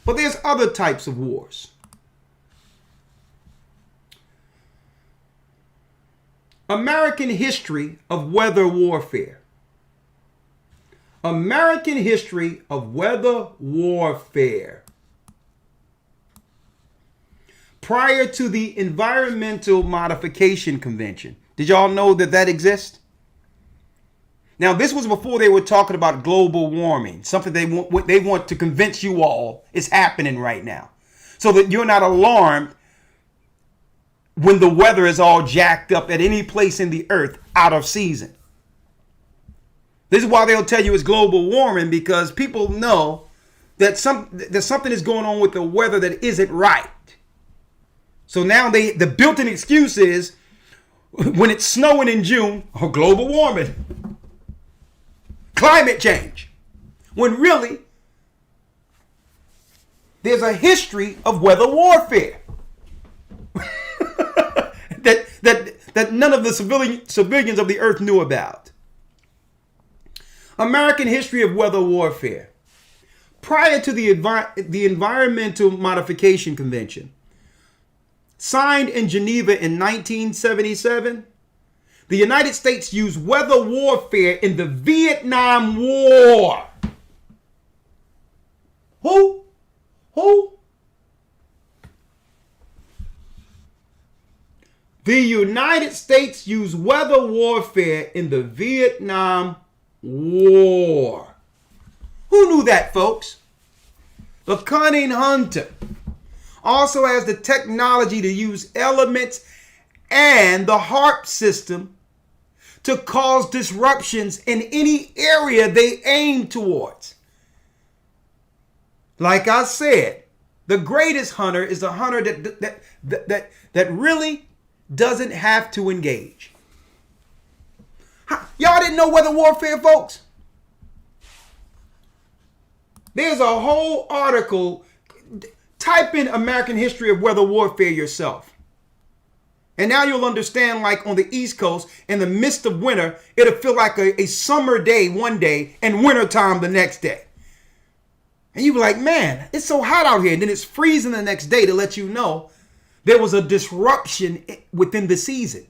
But there's other types of wars. American history of weather warfare. American history of weather warfare. Prior to the Environmental Modification Convention. Did y'all know that exists? Now, this was before they were talking about global warming, something they want to convince you all is happening right now, so that you're not alarmed when the weather is all jacked up at any place in the earth out of season. This is why they'll tell you it's global warming, because people know that something is going on with the weather that isn't right. So now the built-in excuse is when it's snowing in June, oh, global warming. Climate change. When really, there's a history of weather warfare that none of the civilians of the earth knew about. American history of weather warfare. Prior to the Environmental Modification Convention, signed in Geneva in 1977, the United States used weather warfare in the Vietnam War. Who? The United States used weather warfare in the Vietnam War. Who knew that, folks? The Cunning Hunter also has the technology to use elements and the HARP system to cause disruptions in any area they aim towards. Like I said, the greatest hunter is the hunter that really doesn't have to engage. Y'all didn't know weather warfare, folks? There's a whole article. Type in American history of weather warfare yourself. And now you'll understand, like on the East Coast, in the midst of winter, it'll feel like a summer day one day and wintertime the next day. And you'll be like, man, it's so hot out here. And then it's freezing the next day to let you know there was a disruption within the season.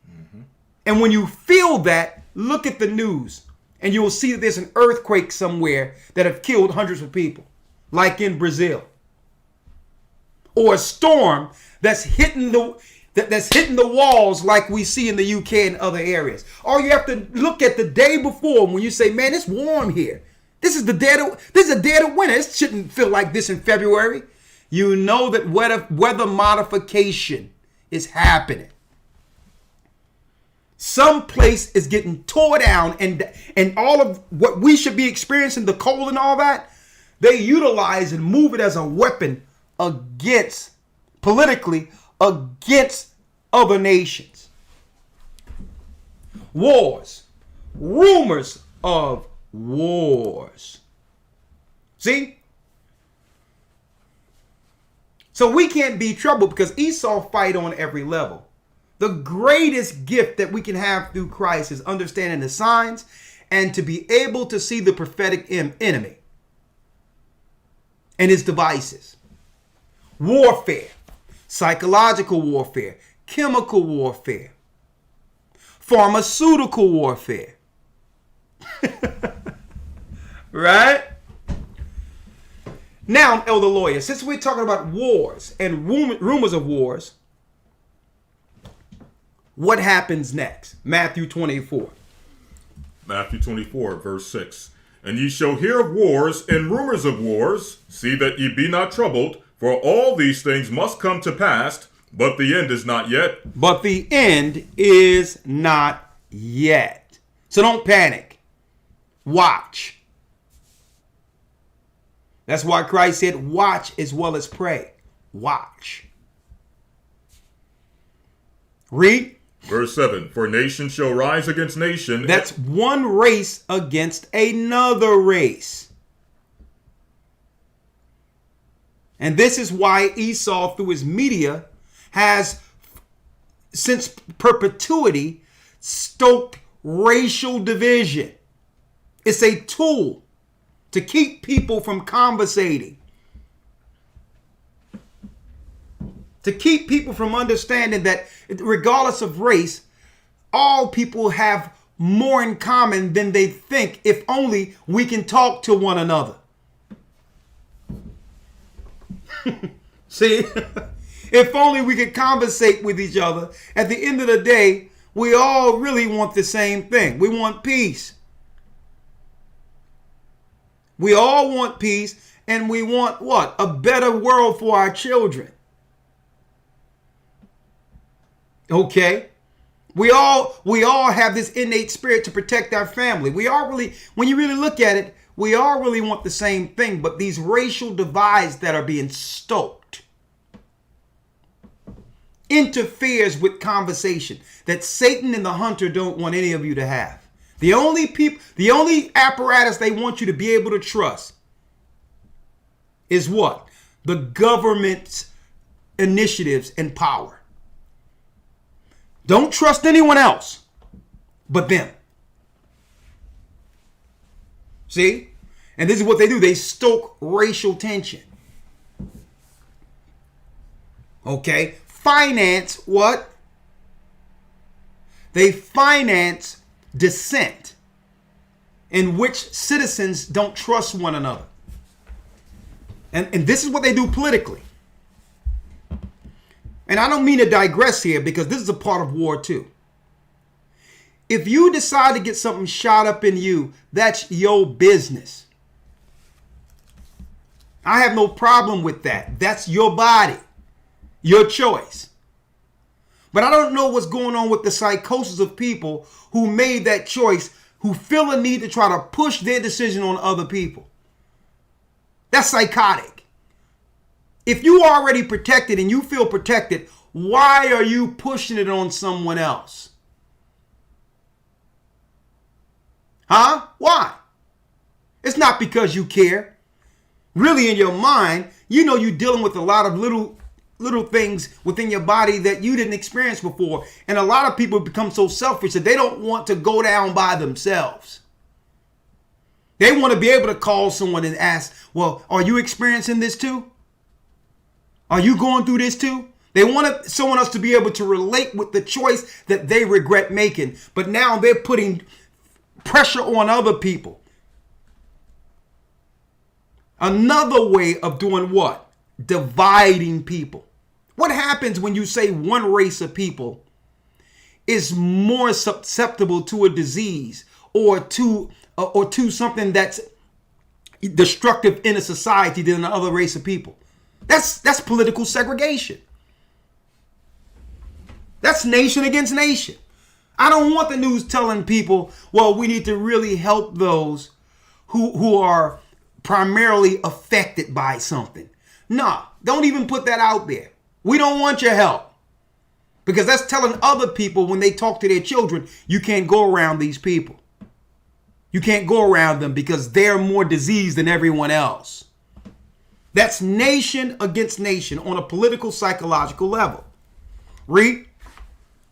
Mm-hmm. And when you feel that, look at the news. And you will see that there's an earthquake somewhere that have killed hundreds of people, like in Brazil. Or a storm that's hitting the walls like we see in the UK and other areas. Or you have to look at the day before when you say, man, it's warm here. This is a dead of winter. It shouldn't feel like this in February. You know that weather modification is happening. Some place is getting tore down, and all of what we should be experiencing, the cold and all that, they utilize and move it as a weapon politically against other nations. Wars, rumors of wars. See? So we can't be troubled because Esau fight on every level. The greatest gift that we can have through Christ is understanding the signs and to be able to see the prophetic enemy and his devices. Warfare, psychological warfare, chemical warfare, pharmaceutical warfare. Right? Now, Elder Lawya, since we're talking about wars and rumors of wars, what happens next? Matthew 24. Matthew 24, verse 6. And ye shall hear of wars and rumors of wars. See that ye be not troubled, for all these things must come to pass, but the end is not yet. But the end is not yet. So don't panic. Watch. That's why Christ said, watch as well as pray. Watch. Read. Verse 7, for nation shall rise against nation. That's one race against another race. And this is why Esau, through his media, has, since perpetuity, stoked racial division. It's a tool to keep people from conversating. To keep people from understanding that regardless of race, all people have more in common than they think if only we can talk to one another. See, if only we could conversate with each other. At the end of the day, we all really want the same thing. We want peace. We all want peace, and we want what? A better world for our children. Okay? We all have this innate spirit to protect our family. We all really, when you really look at it, we all really want the same thing, but these racial divides that are being stoked interferes with conversation that Satan and the hunter don't want any of you to have. The only apparatus they want you to be able to trust is what? The government's initiatives and power. Don't trust anyone else but them. See? And this is what they do. They stoke racial tension. Okay? Finance what? They finance dissent in which citizens don't trust one another. And this is what they do politically. And I don't mean to digress here because this is a part of war too. If you decide to get something shot up in you, that's your business. I have no problem with that. That's your body, your choice. But I don't know what's going on with the psychosis of people who made that choice, who feel a need to try to push their decision on other people. That's psychotic. If you are already protected and you feel protected, why are you pushing it on someone else? Huh? Why? It's not because you care. Really, in your mind, you know you're dealing with a lot of little things within your body that you didn't experience before. And a lot of people become so selfish that they don't want to go down by themselves. They want to be able to call someone and ask, well, are you experiencing this too? Are you going through this too? They want someone else to be able to relate with the choice that they regret making. But now they're putting pressure on other people. Another way of doing what? Dividing people. What happens when you say one race of people is more susceptible to a disease or to something that's destructive in a society than another race of people? That's political segregation. That's nation against nation. I don't want the news telling people, well, we need to really help those who are primarily affected by something. No, don't even put that out there. We don't want your help. Because that's telling other people when they talk to their children, you can't go around these people. You can't go around them because they're more diseased than everyone else. That's nation against nation on a political, psychological level. Read.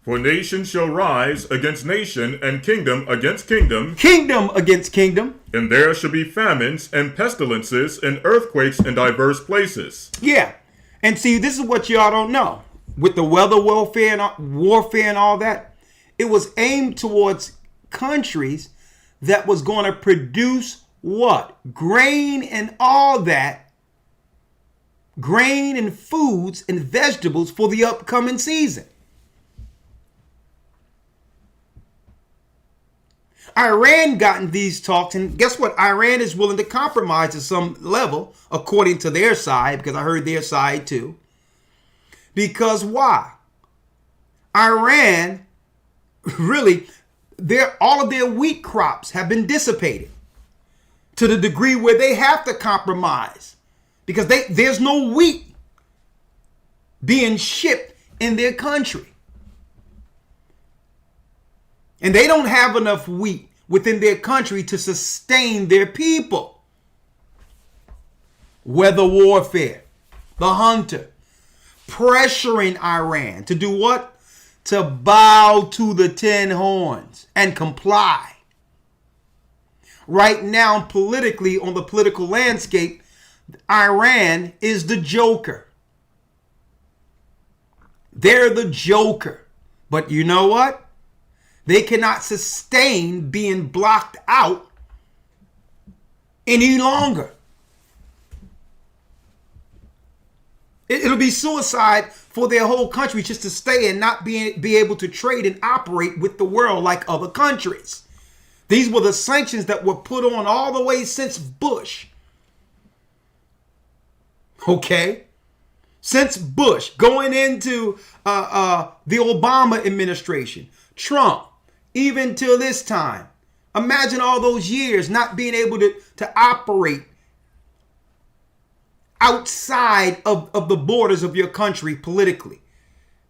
For nation shall rise against nation, and kingdom against kingdom. Kingdom against kingdom. And there shall be famines and pestilences and earthquakes in diverse places. Yeah. And see, this is what y'all don't know. With the weather warfare and all that, it was aimed towards countries that was going to produce what? Grain and all that. Grain and foods and vegetables for the upcoming season. Iran got in these talks, and guess what? Iran is willing to compromise to some level, according to their side, because I heard their side too. Because why? Iran, really, all of their wheat crops have been dissipated to the degree where they have to compromise because there's no wheat being shipped in their country. And they don't have enough wheat within their country to sustain their people. Weather warfare, the hunter, pressuring Iran to do what? To bow to the 10 horns and comply. Right now, politically, on the political landscape, Iran is the joker. They're the joker. But you know what? They cannot sustain being blocked out any longer. It'll be suicide for their whole country just to stay and not be able to trade and operate with the world like other countries. These were the sanctions that were put on all the way since Bush. Okay? Since Bush, going into the Obama administration, Trump, even till this time. Imagine all those years not being able to operate outside of the borders of your country politically,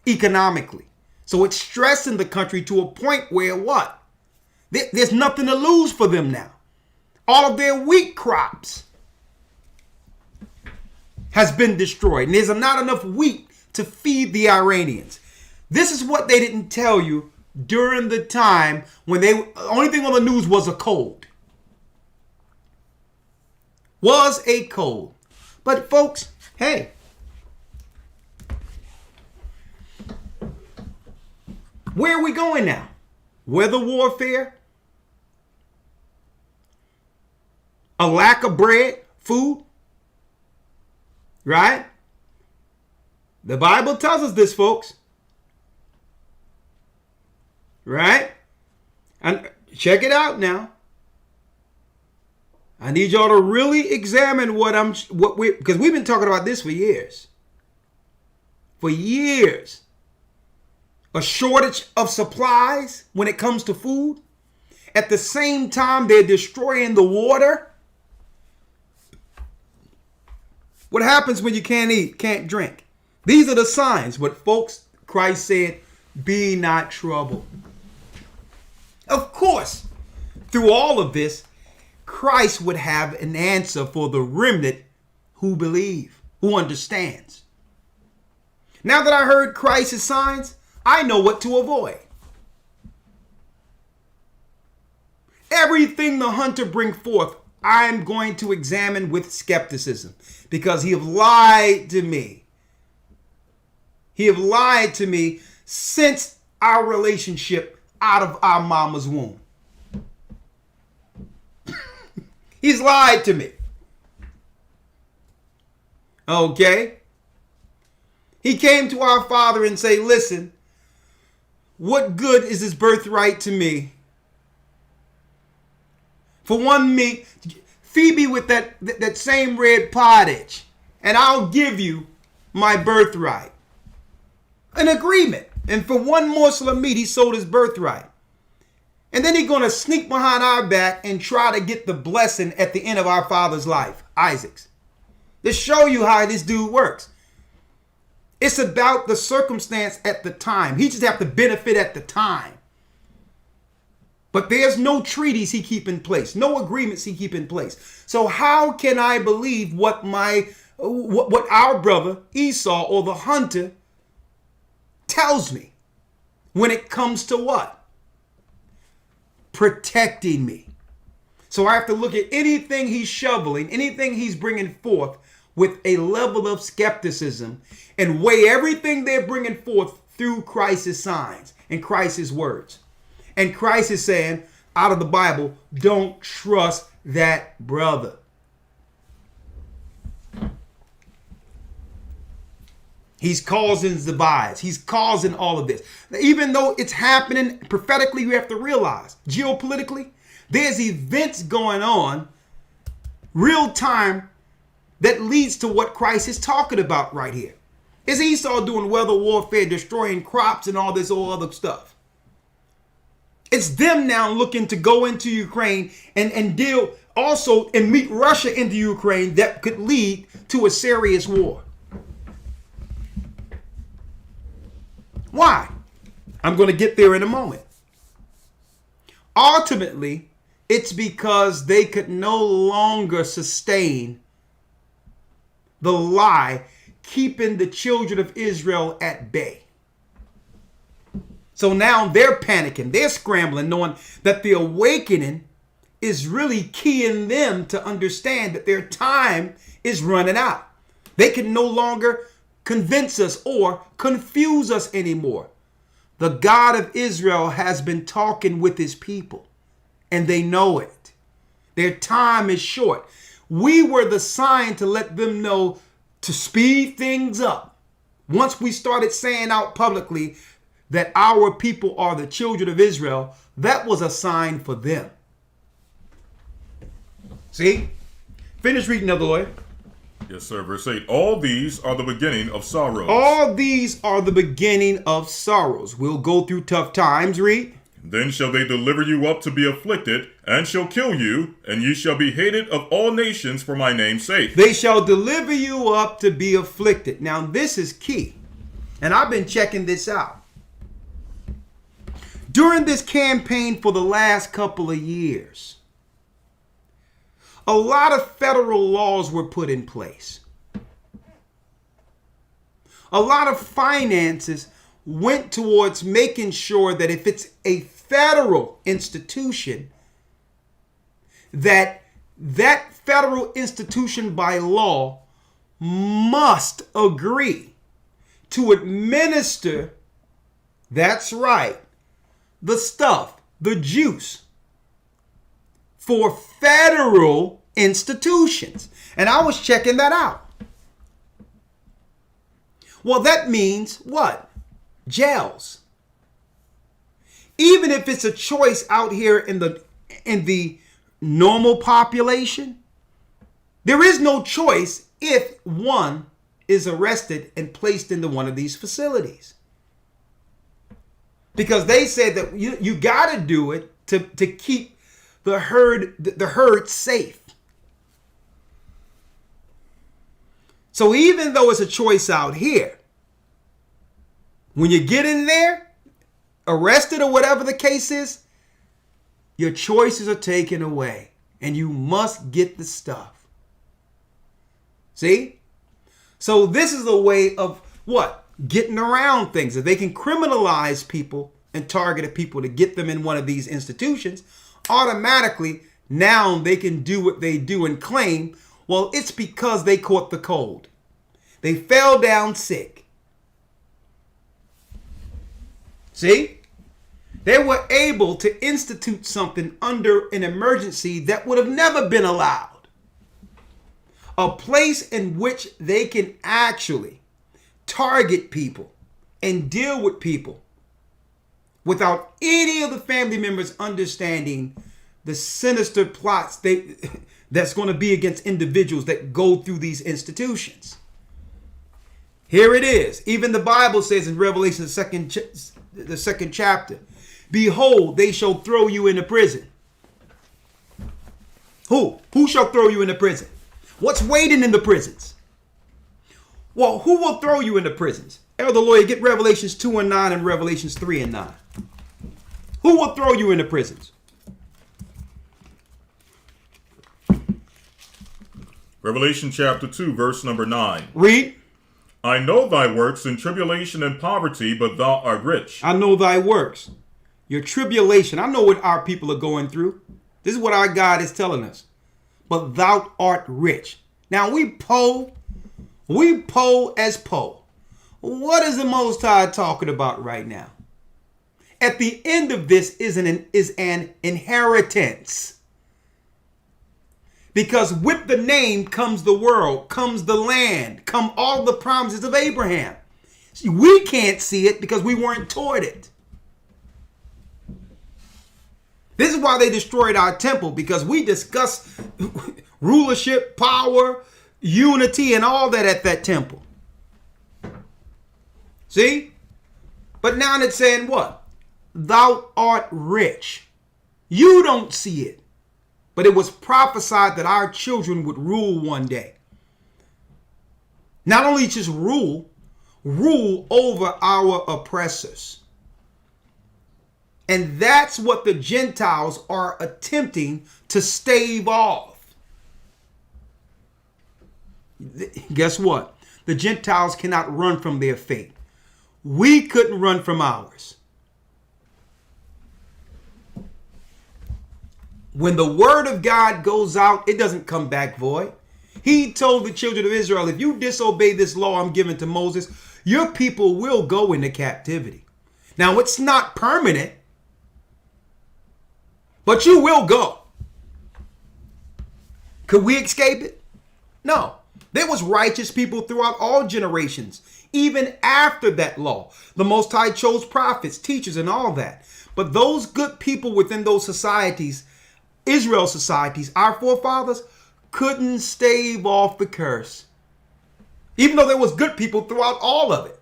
economically. So it's stressing the country to a point where what? There's nothing to lose for them now. All of their wheat crops has been destroyed. And there's not enough wheat to feed the Iranians. This is what they didn't tell you during the time when the only thing on the news was a cold. Was a code. But folks, hey, where are we going now? Weather warfare? A lack of bread, food? Right? The Bible tells us this, folks. Right? And check it out now. I need y'all to really examine because we've been talking about this for years. For years. A shortage of supplies when it comes to food. At the same time, they're destroying the water. What happens when you can't eat, can't drink? These are the signs. But folks, Christ said, be not troubled. Of course, through all of this, Christ would have an answer for the remnant who believe, who understands. Now that I heard Christ's signs, I know what to avoid. Everything the hunter bring forth, I'm going to examine with skepticism because he have lied to me. He have lied to me since our relationship out of our mama's womb. He's lied to me. Okay? He came to our father and say, listen, what good is his birthright to me? For one meat, feed me with that same red pottage, and I'll give you my birthright. An agreement. And for one morsel of meat, he sold his birthright. And then he's going to sneak behind our back and try to get the blessing at the end of our father's life, Isaac's. To show you how this dude works. It's about the circumstance at the time. He just have to benefit at the time. But there's no treaties he keep in place, no agreements he keep in place. So how can I believe what our brother Esau or the hunter tells me when it comes to what? Protecting me. So I have to look at anything he's shoveling, anything he's bringing forth with a level of skepticism and weigh everything they're bringing forth through Christ's signs and Christ's words. And Christ is saying out of the Bible, don't trust that brother. He's causing divides. He's causing all of this. Even though it's happening prophetically, you have to realize, geopolitically, there's events going on real time that leads to what Christ is talking about right here. Is Esau doing weather warfare, destroying crops and all this old other stuff? It's them now looking to go into Ukraine and deal also and meet Russia into Ukraine that could lead to a serious war. Why? I'm going to get there in a moment. Ultimately, it's because they could no longer sustain the lie, keeping the children of Israel at bay. So now they're panicking, they're scrambling, knowing that the awakening is really keying them to understand that their time is running out. They can no longer convince us or confuse us anymore. The God of Israel has been talking with his people, and they know it. Their time is short. We were the sign to let them know to speed things up. Once we started saying out publicly that our people are the children of Israel, that was a sign for them. See? Finish reading, Elder Lawya. Yes, sir. Verse 8. All these are the beginning of sorrows. All these are the beginning of sorrows. We'll go through tough times. Read. Then shall they deliver you up to be afflicted, and shall kill you, and ye shall be hated of all nations for my name's sake. They shall deliver you up to be afflicted. Now, this is key. And I've been checking this out. During this campaign for the last couple of years, a lot of federal laws were put in place. A lot of finances went towards making sure that if it's a federal institution, that that federal institution by law must agree to administer, that's right, the stuff, the juice, for federal institutions. And I was checking that out. Well, that means what? Jails. Even if it's a choice out here in the normal population, there is no choice if one is arrested and placed into one of these facilities. Because they said that you got to do it to keep the herd safe. So even though it's a choice out here, when you get in there, arrested or whatever the case is, your choices are taken away and you must get the stuff. See? So this is a way of what? Getting around things. If they can criminalize people and target people to get them in one of these institutions, automatically now they can do what they do and claim, well, it's because they caught the cold. They fell down sick. See? They were able to institute something under an emergency that would have never been allowed. A place in which they can actually target people and deal with people without any of the family members understanding the sinister plots that's going to be against individuals that go through these institutions. Here it is. Even the Bible says in Revelation, the second chapter, behold, they shall throw you into prison. Who? Who shall throw you into prison? What's waiting in the prisons? Well, who will throw you into prisons? Elder Lawya, get Revelations 2:9 and Revelations 3:9. Who will throw you into prisons? Revelation chapter 2, verse number 9. Read. I know thy works in tribulation and poverty, but thou art rich. I know thy works. Your tribulation. I know what our people are going through. This is what our God is telling us. But thou art rich. Now we poll as poll. What is the Most High talking about right now? At the end of this is an inheritance. Because with the name comes the world, comes the land, come all the promises of Abraham. See, we can't see it because we weren't taught it. This is why they destroyed our temple, because we discussed rulership, power, unity, and all that at that temple. See? But now it's saying what? Thou art rich. You don't see it. But it was prophesied that our children would rule one day. Not only just rule over our oppressors. And that's what the Gentiles are attempting to stave off. Guess what? The Gentiles cannot run from their fate. We couldn't run from ours. When the word of God goes out, it doesn't come back void. He told the children of Israel, if you disobey this law I'm giving to Moses, your people will go into captivity. Now, it's not permanent, but you will go. Could we escape it? No. There was righteous people throughout all generations, even after that law. The Most High chose prophets, teachers, and all that. But those good people within those societies, Israel societies, our forefathers, couldn't stave off the curse. Even though there was good people throughout all of it.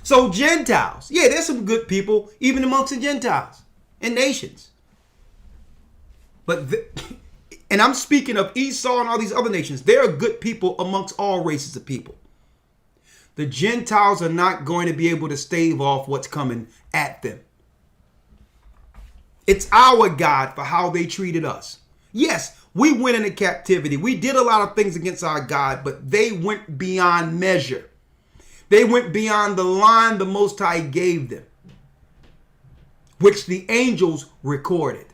So Gentiles, yeah, there's some good people even amongst the Gentiles and nations. And I'm speaking of Esau and all these other nations. There are good people amongst all races of people. The Gentiles are not going to be able to stave off what's coming at them. It's our God for how they treated us. Yes, we went into captivity. We did a lot of things against our God, but they went beyond measure. They went beyond the line the Most High gave them, which the angels recorded.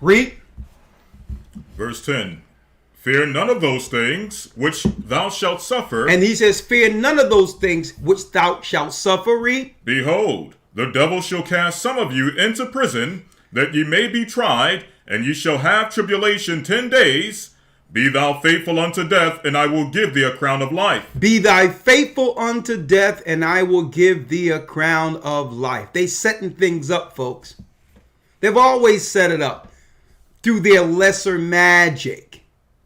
Read. Verse 10. Fear none of those things which thou shalt suffer. And he says, fear none of those things which thou shalt suffer. Read. Behold, the devil shall cast some of you into prison, that ye may be tried, and ye shall have tribulation 10 days. Be thou faithful unto death, and I will give thee a crown of life. Be thy faithful unto death, and I will give thee a crown of life. They setting things up, folks. They've always set it up through their lesser magic,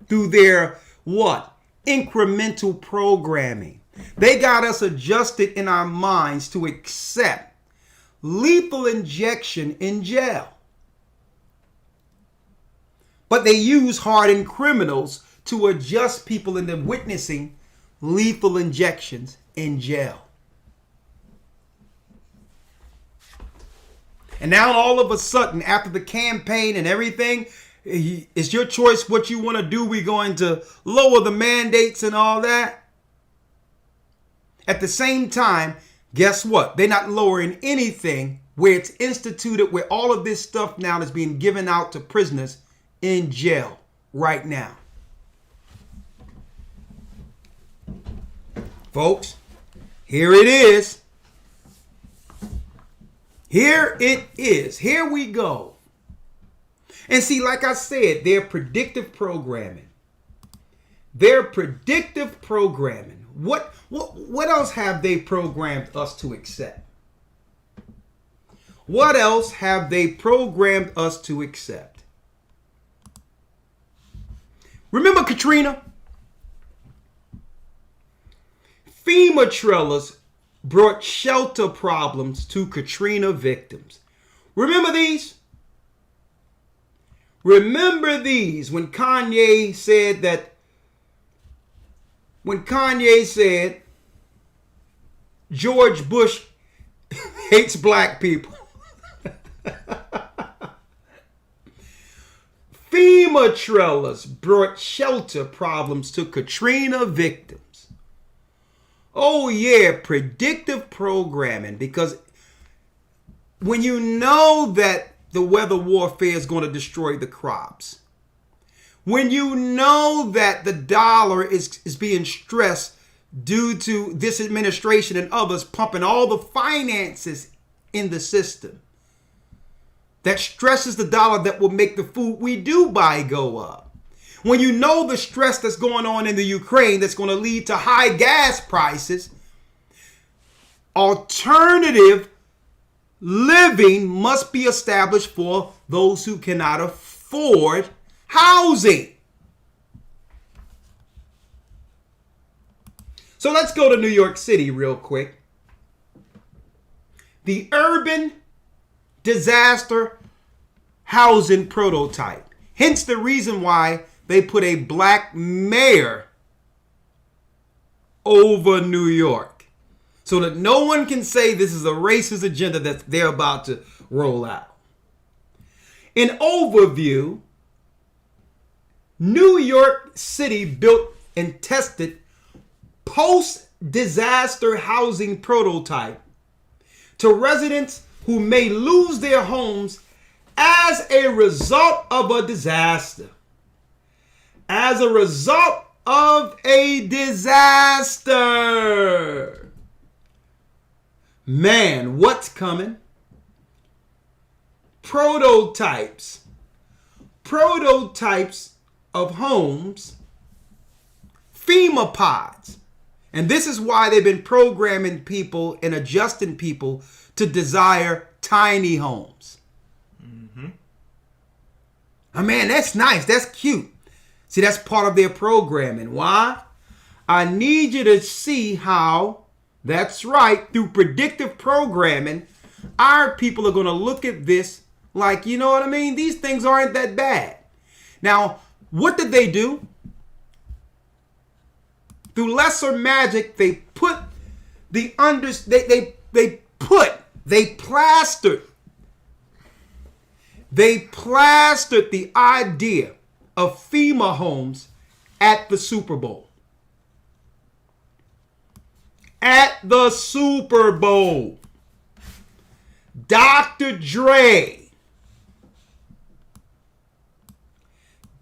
through their what? Incremental programming. They got us adjusted in our minds to accept lethal injection in jail. But they use hardened criminals to adjust people into witnessing lethal injections in jail. And now all of a sudden, after the campaign and everything, it's your choice what you want to do. We're going to lower the mandates and all that. At the same time, guess what? They're not lowering anything where it's instituted, where all of this stuff now is being given out to prisoners in jail right now. Folks, here it is. Here it is. Here we go. And see, like I said, they're predictive programming. They're predictive programming. What else have they programmed us to accept? What else have they programmed us to accept? Remember Katrina? FEMA trailers brought shelter problems to Katrina victims. Remember these? Remember these when Kanye said George Bush hates black people. FEMA trailers brought shelter problems to Katrina victims. Oh yeah, predictive programming, because when you know that the weather warfare is going to destroy the crops, when you know that the dollar is being stressed due to this administration and others pumping all the finances in the system, that stresses the dollar that will make the food we do buy go up. When you know the stress that's going on in the Ukraine that's going to lead to high gas prices, alternative living must be established for those who cannot afford housing. So let's go to New York City real quick. The urban disaster housing prototype. Hence the reason why they put a black mayor over New York, so that no one can say this is a racist agenda that they're about to roll out. In overview, New York City built and tested post-disaster housing prototype to residents who may lose their homes as a result of a disaster. As a result of a disaster. Man, what's coming? Prototypes. Prototypes of homes. FEMA pods. And this is why they've been programming people and adjusting people to desire tiny homes. Mm-hmm. Oh man, that's nice. That's cute. See, that's part of their programming. Why? I need you to see how, that's right, through predictive programming, our people are going to look at this like, you know what I mean? These things aren't that bad. Now, what did they do? Through lesser magic, they put the plastered the idea of FEMA homes at the Super Bowl. At the Super Bowl. Dr. Dre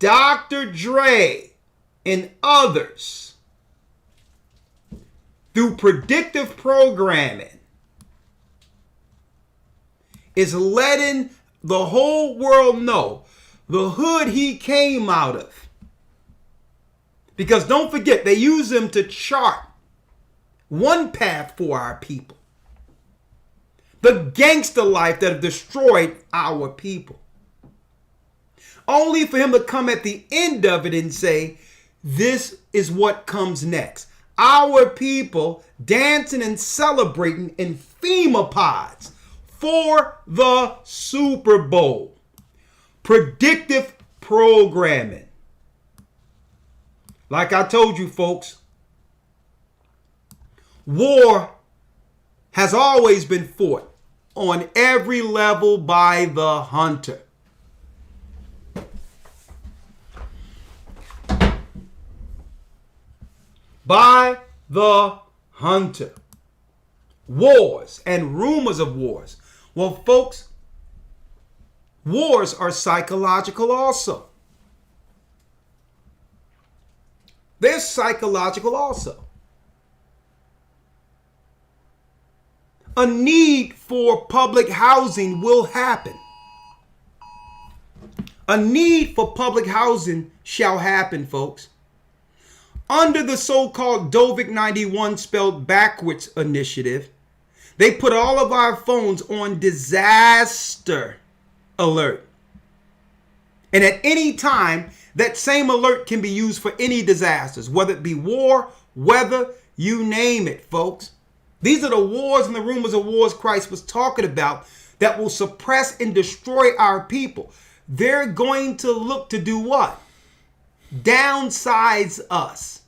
Dr. Dre and others, through predictive programming, is letting the whole world know the hood he came out of. Because don't forget, they use him to chart one path for our people. The gangster life that have destroyed our people. Only for him to come at the end of it and say, this is what comes next. Our people dancing and celebrating in FEMA pods for the Super Bowl. Predictive programming. Like I told you folks, war has always been fought on every level by the hunter. By the hunter. Wars and rumors of wars. Well, folks, wars are psychological also. They're psychological also. A need for public housing will happen. A need for public housing shall happen, folks. Under the so-called Dovic 91 spelled backwards initiative, they put all of our phones on disaster alert. And at any time, that same alert can be used for any disasters, whether it be war, weather, you name it, folks. These are the wars and the rumors of wars Christ was talking about that will suppress and destroy our people. They're going to look to do what? Downsize us,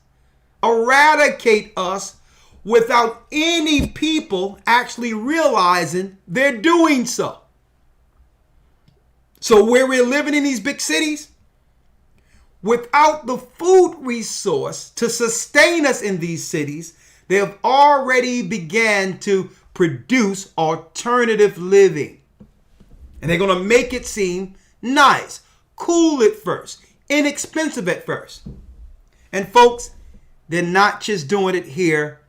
eradicate us without any people actually realizing they're doing so. So where we're living in these big cities, without the food resource to sustain us in these cities, they have already began to produce alternative living. And they're going to make it seem nice, cool at first, inexpensive at first. And folks, they're not just doing it here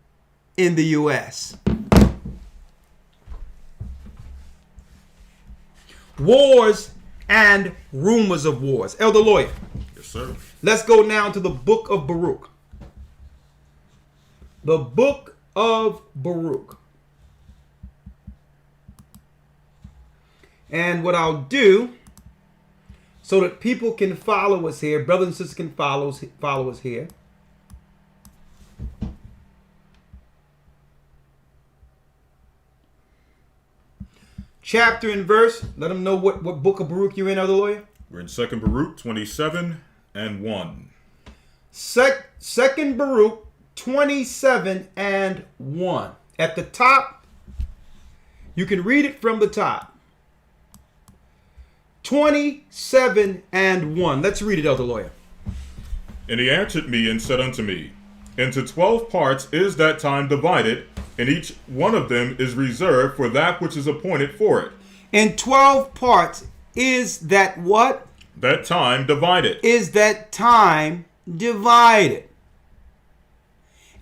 in the U.S. Wars and rumors of wars. Elder Lawya. Yes, sir. Let's go now to the book of Baruch. The book of Baruch. And what I'll do, so that people can follow us here, brothers and sisters can follow us here. Chapter and verse. Let them know what book of Baruch you're in, Elder Lawya. We're in 2 Baruch 27 and 1. Second Baruch 27 and 1. At the top, you can read it from the top. 27 and 1. Let's read it, Elder Lawya. And he answered me and said unto me, Into 12 parts is that time divided, and each one of them is reserved for that which is appointed for it. In 12 parts is that what? That time divided. Is that time divided.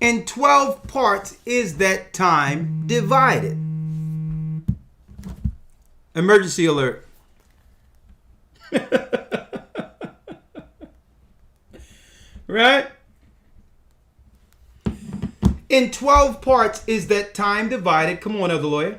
In 12 parts is that time divided. Emergency alert. Right? In 12 parts is that time divided. Come on, Elder Lawya.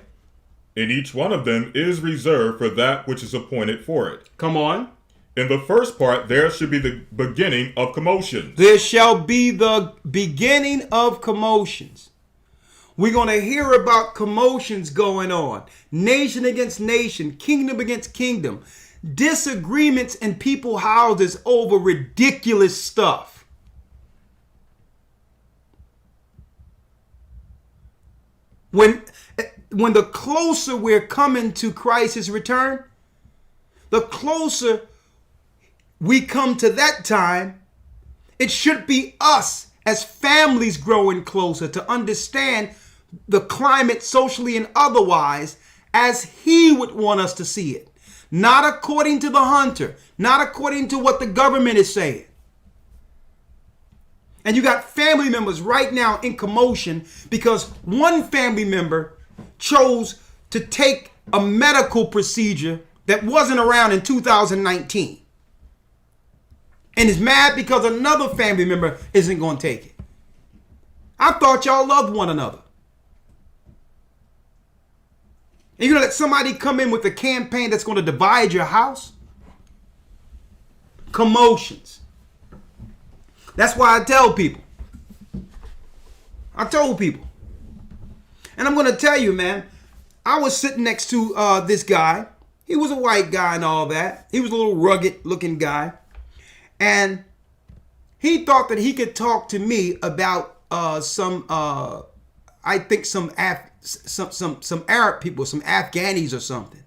And each one of them is reserved for that which is appointed for it. Come on. In the first part, there should be the beginning of commotions. There shall be the beginning of commotions. We're going to hear about commotions going on. Nation against nation, kingdom against kingdom. Disagreements in people's houses over ridiculous stuff. When the closer we're coming to Christ's return, the closer we come to that time, it should be us as families growing closer to understand the climate socially and otherwise as he would want us to see it. Not according to the hunter. Not according to what the government is saying. And you got family members right now in commotion because one family member chose to take a medical procedure that wasn't around in 2019. And is mad because another family member isn't going to take it. I thought y'all loved one another. And you're going to let somebody come in with a campaign that's going to divide your house? Commotions. That's why I tell people. I told people. And I'm going to tell you, man, I was sitting next to this guy. He was a white guy and all that. He was a little rugged looking guy. And he thought that he could talk to me about some Arab people, some Afghanis or something.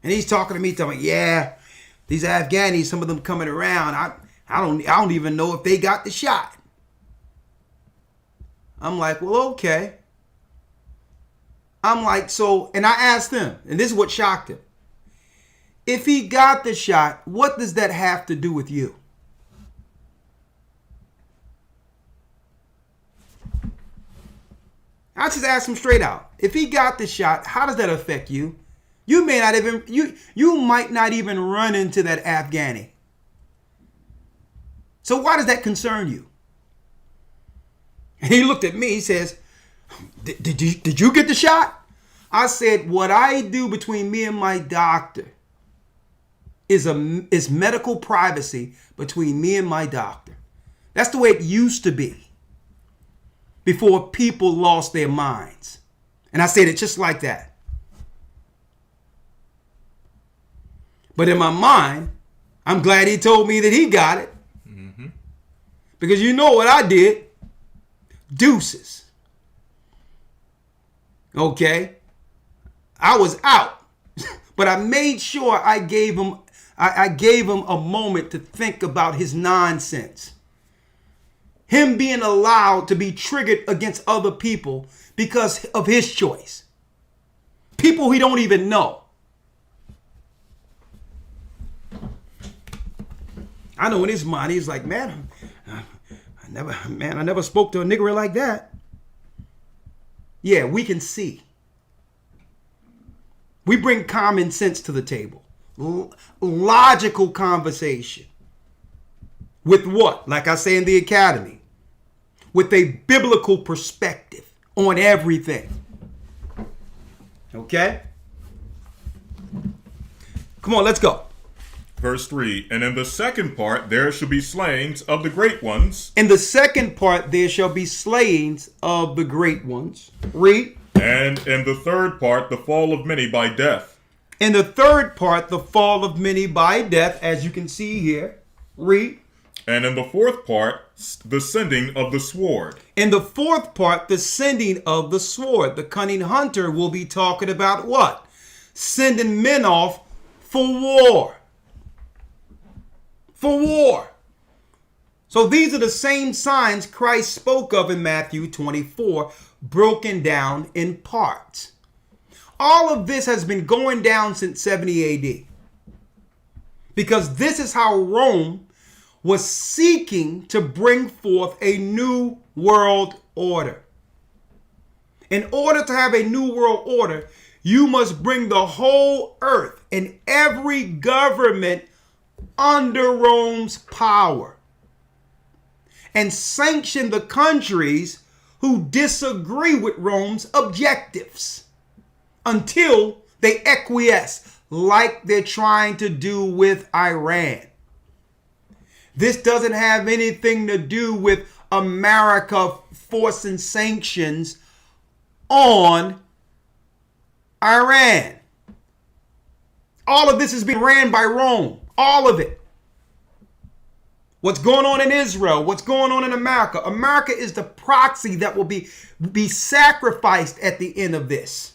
And he's talking to me, talking, yeah, these Afghanis, some of them coming around. I don't even know if they got the shot. I'm like, well, okay. I'm like, so, and I asked him, and this is what shocked him. If he got the shot, what does that have to do with you? I just asked him straight out. If he got the shot, how does that affect you? You may not even, you might not even run into that Afghani. So why does that concern you? And he looked at me, he says, did you get the shot? I said, what I do between me and my doctor is medical privacy between me and my doctor. That's the way it used to be before people lost their minds. And I said it just like that. But in my mind, I'm glad he told me that he got it. Mm-hmm. Because you know what I did? Deuces. Okay? I was out. But I made sure I gave him a moment to think about his nonsense. Him being allowed to be triggered against other people because of his choice. People he don't even know. I know in his mind, he's like, man, I never spoke to a nigger like that. Yeah, we can see. We bring common sense to the table. Logical conversation. With what? Like I say in the academy. With a biblical perspective on everything. Okay? Come on, let's go. Verse 3, and in the second part there shall be slayings of the great ones. In the second part there shall be slayings of the great ones. Read. And in the third part the fall of many by death. In the third part the fall of many by death, as you can see here. Read. And in the fourth part the sending of the sword. In the fourth part the sending of the sword. The Cunning Hunter will be talking about what? Sending men off for war. For war. So these are the same signs Christ spoke of in Matthew 24, broken down in parts. All of this has been going down since 70 AD. Because this is how Rome was seeking to bring forth a new world order. In order to have a new world order, you must bring the whole earth and every government under Rome's power and sanction the countries who disagree with Rome's objectives until they acquiesce, like they're trying to do with Iran. This doesn't have anything to do with America forcing sanctions on Iran. All of this is being ran by Rome. All of it. What's going on in Israel? What's going on in America? America is the proxy that will be sacrificed at the end of this.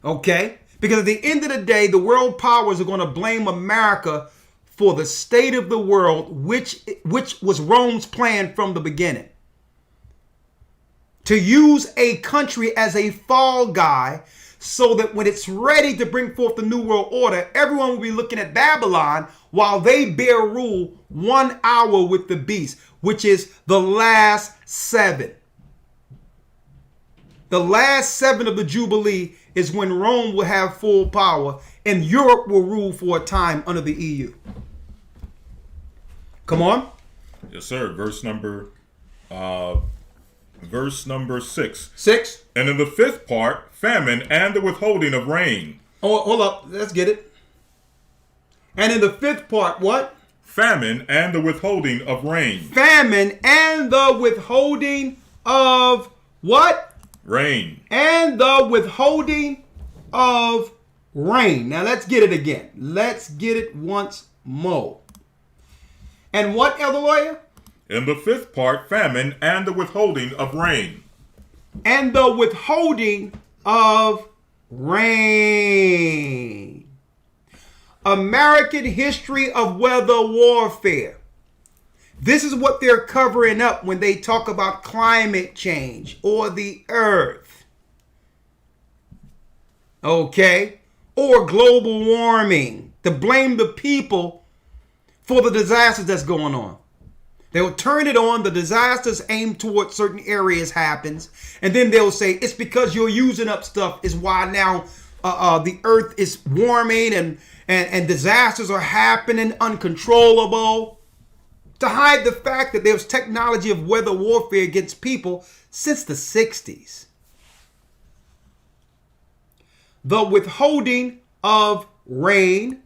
Okay? Because at the end of the day, the world powers are going to blame America for the state of the world, which was Rome's plan from the beginning. To use a country as a fall guy so that when it's ready to bring forth the New World Order, everyone will be looking at Babylon while they bear rule 1 hour with the beast, which is the last 7. The last 7 of the Jubilee is when Rome will have full power and Europe will rule for a time under the EU. Come on. Yes, sir. Verse number 6. 6. And in the 5th part, famine and the withholding of rain. Oh, hold up. Let's get it. And in the 5th part, what? Famine and the withholding of rain. Famine and the withholding of what? Rain. And the withholding of rain. Now let's get it again. Let's get it once more. And what, Elder Lawya? In the 5th part, famine and the withholding of rain. And the withholding of rain. American history of weather warfare. This is what they're covering up when they talk about climate change or the earth. Okay? Or global warming. To blame the people for the disasters that's going on. They'll turn it on. The disasters aimed towards certain areas happens. And then they'll say, it's because you're using up stuff is why now the earth is warming and disasters are happening uncontrollable. To hide the fact that there's technology of weather warfare against people since the 60s. The withholding of rain.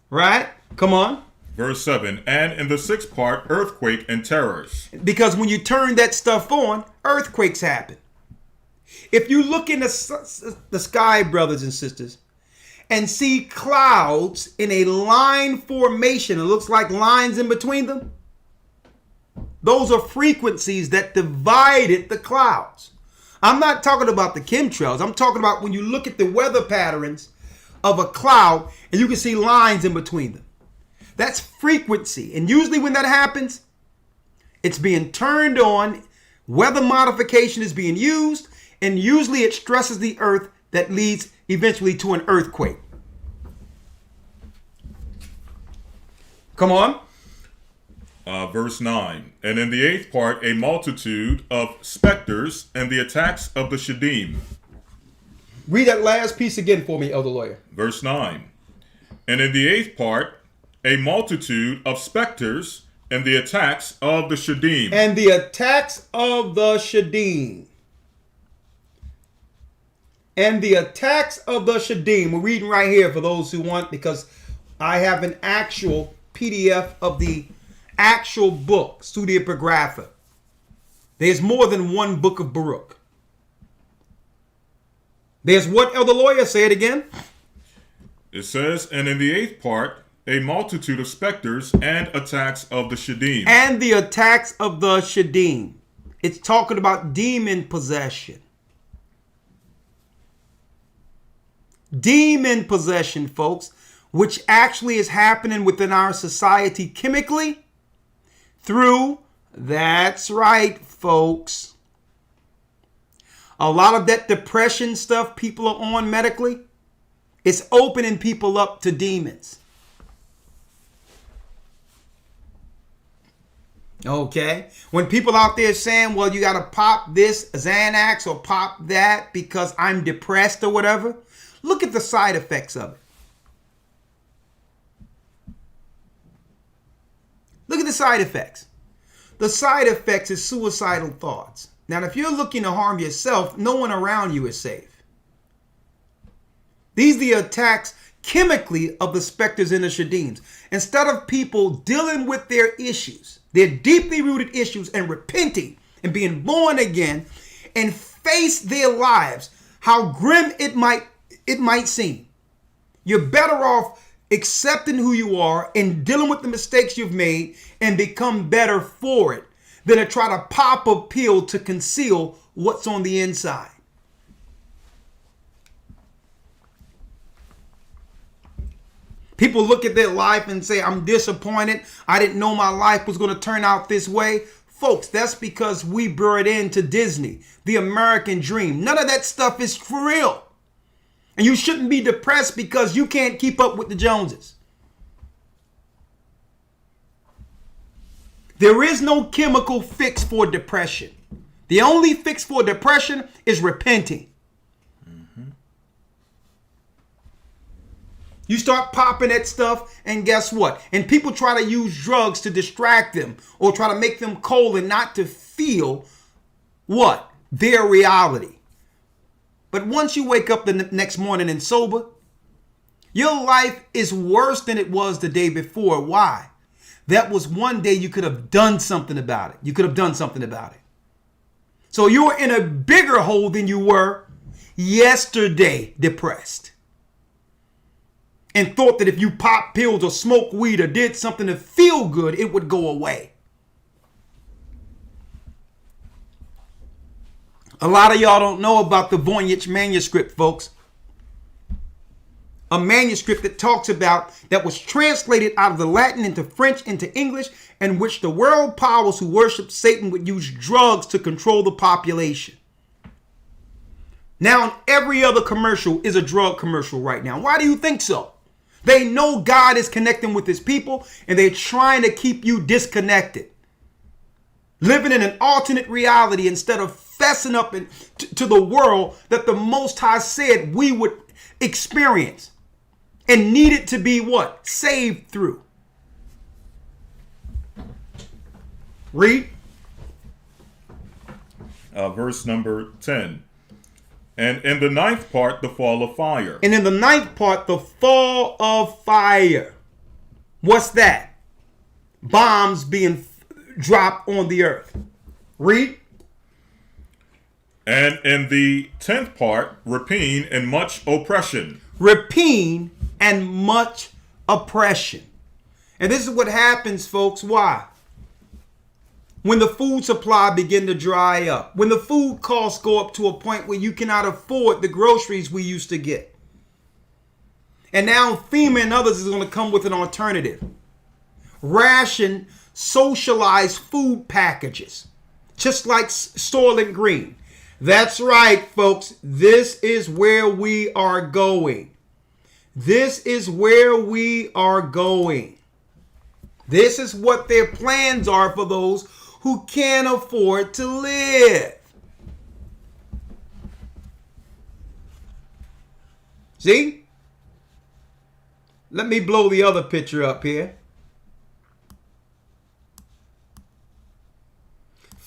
Right? Come on. Verse 7, and in the 6th part, earthquake and terrors. Because when you turn that stuff on, earthquakes happen. If you look in the sky, brothers and sisters, and see clouds in a line formation, it looks like lines in between them. Those are frequencies that divided the clouds. I'm not talking about the chemtrails. I'm talking about when you look at the weather patterns of a cloud and you can see lines in between them. That's frequency. And usually when that happens, it's being turned on. Weather modification is being used. And usually it stresses the earth that leads eventually to an earthquake. Come on. Verse 9. And in the 8th part, a multitude of specters and the attacks of the Shadim. Read that last piece again for me, Elder Lawya. Verse 9. And in the 8th part, a multitude of specters and the attacks of the Shadim. And the attacks of the Shadim. And the attacks of the Shadim. We're reading right here for those who want, because I have an actual PDF of the actual book, Studia Prographa. There's more than one book of Baruch. There's what, Elder Lawya? Say it again. It says, and in the 8th part, a multitude of specters and attacks of the Shadim. And the attacks of the Shadim. It's talking about demon possession. Demon possession, folks, which actually is happening within our society chemically through, that's right, folks, a lot of that depression stuff people are on medically, it's opening people up to demons. Okay. When people out there saying, well, you got to pop this Xanax or pop that because I'm depressed or whatever. Look at the side effects of it. Look at the side effects. The side effects is suicidal thoughts. Now, if you're looking to harm yourself, no one around you is safe. These are the attacks chemically of the specters and the Shadims. Instead of people dealing with their issues, their deeply rooted issues, and repenting and being born again and face their lives, how grim it might seem. You're better off accepting who you are and dealing with the mistakes you've made and become better for it than to try to pop a pill to conceal what's on the inside. People look at their life and say, I'm disappointed. I didn't know my life was going to turn out this way. Folks, that's because we brought into Disney, the American dream. None of that stuff is for real. And you shouldn't be depressed because you can't keep up with the Joneses. There is no chemical fix for depression. The only fix for depression is repenting. You start popping that stuff, and guess what? And people try to use drugs to distract them or try to make them cold and not to feel what? Their reality. But once you wake up the next morning and sober, your life is worse than it was the day before. Why? That was one day you could have done something about it. You could have done something about it. So you're in a bigger hole than you were yesterday, depressed. And thought that if you pop pills or smoke weed or did something to feel good, it would go away. A lot of y'all don't know about the Voynich manuscript, folks. A manuscript that talks about, that was translated out of the Latin into French into English, and which the world powers who worship Satan would use drugs to control the population. Now every other commercial is a drug commercial right now. Why do you think so? They know God is connecting with his people, and they're trying to keep you disconnected. Living in an alternate reality instead of fessing up to the world that the Most High said we would experience and needed to be what? Saved through. Read. Verse number 10. And in the ninth part, the fall of fire. And in the ninth part, the fall of fire. What's that? Bombs being dropped on the earth. Read. And in the 10th part, rapine and much oppression. Rapine and much oppression. And this is what happens, folks. Why? When the food supply begin to dry up, when the food costs go up to a point where you cannot afford the groceries we used to get. And now FEMA and others is going to come with an alternative. Ration socialized food packages, just like Soylent Green. That's right, folks. This is where we are going. This is where we are going. This is what their plans are for those who can't afford to live. See? Let me blow the other picture up here.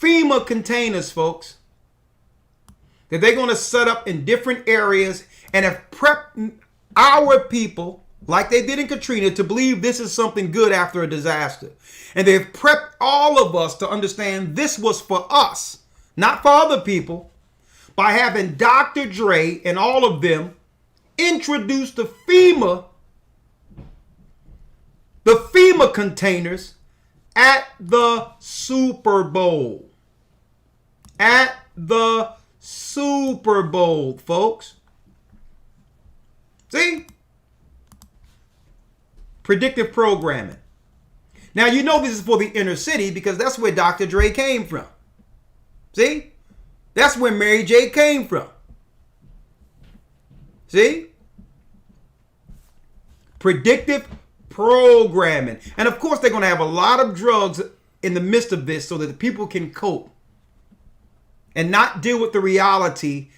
FEMA containers, folks, that they're going to set up in different areas and have prepped our people, like they did in Katrina, to believe this is something good after a disaster. And they've prepped all of us to understand this was for us, not for other people, by having Dr. Dre and all of them introduce the FEMA containers at the Super Bowl. At the Super Bowl, folks. See? Predictive programming. Now, you know this is for the inner city because that's where Dr. Dre came from. See? That's where Mary J. came from. See? Predictive programming. And of course, they're going to have a lot of drugs in the midst of this so that the people can cope and not deal with the reality,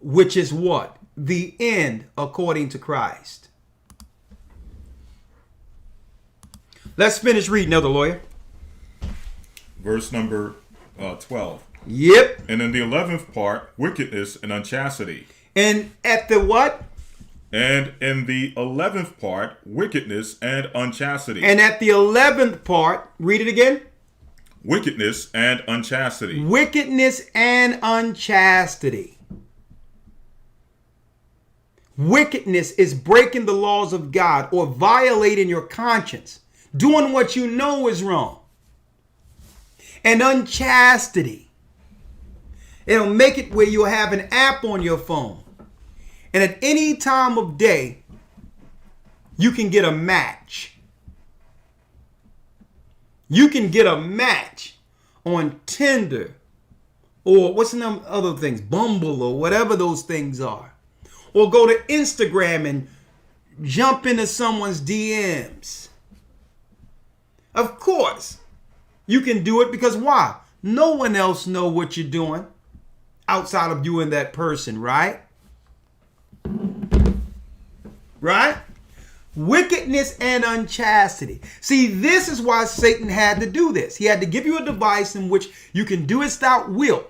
which is what? The end according to Christ. Let's finish reading, Elder Lawyer. Verse number 12. Yep. And in the 11th part, wickedness and unchastity. And at the what? And in the 11th part, wickedness and unchastity. And at the 11th part, read it again. Wickedness and unchastity. Wickedness and unchastity. Wickedness is breaking the laws of God or violating your conscience, doing what you know is wrong. And unchastity, it'll make it where you'll have an app on your phone. And at any time of day, you can get a match. You can get a match on Tinder or what's the other things, Bumble or whatever those things are. or go to Instagram and jump into someone's DMs. Of course, you can do it because why? No one else know what you're doing outside of you and that person, right? Right? Wickedness and unchastity. See, this is why Satan had to do this. He had to give you a device in which you can do it without will.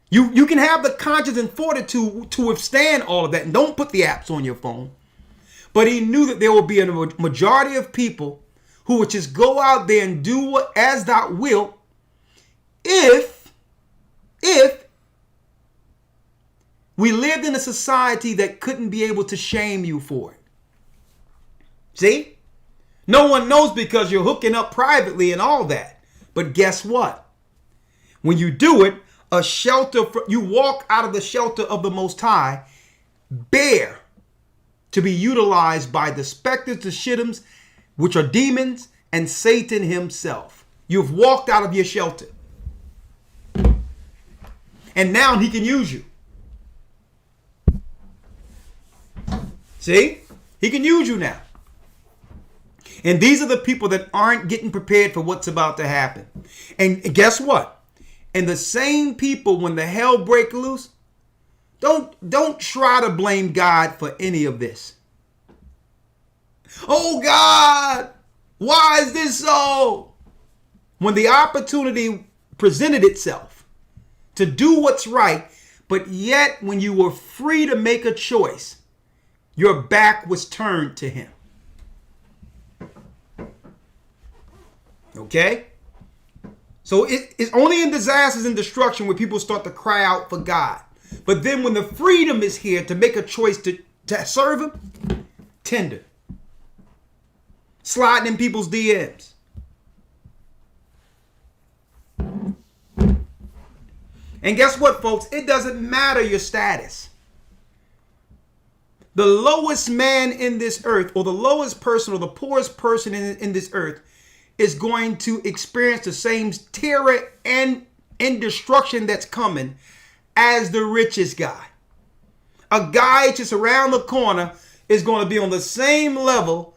You can have the conscience and fortitude to withstand all of that. And don't put the apps on your phone. But he knew that there will be a majority of people who would just go out there and do what as thou wilt if we lived in a society that couldn't be able to shame you for it. See? No one knows because you're hooking up privately and all that. But guess what? When you do it, you walk out of the shelter of the Most High, bare to be utilized by the specters, the shittims, which are demons, and Satan himself. You've walked out of your shelter. And now he can use you. See? He can use you now. And these are the people that aren't getting prepared for what's about to happen. And guess what? And the same people, when the hell break loose, don't try to blame God for any of this. Oh God, why is this so? When the opportunity presented itself to do what's right, but yet when you were free to make a choice, your back was turned to him. Okay? So it's only in disasters and destruction where people start to cry out for God. But then when the freedom is here to make a choice to serve him, tender. Sliding in people's DMs. And guess what, folks? It doesn't matter your status. The lowest man in this earth, or the lowest person, or the poorest person in this earth, is going to experience the same terror and destruction that's coming as the richest guy. A guy just around the corner is going to be on the same level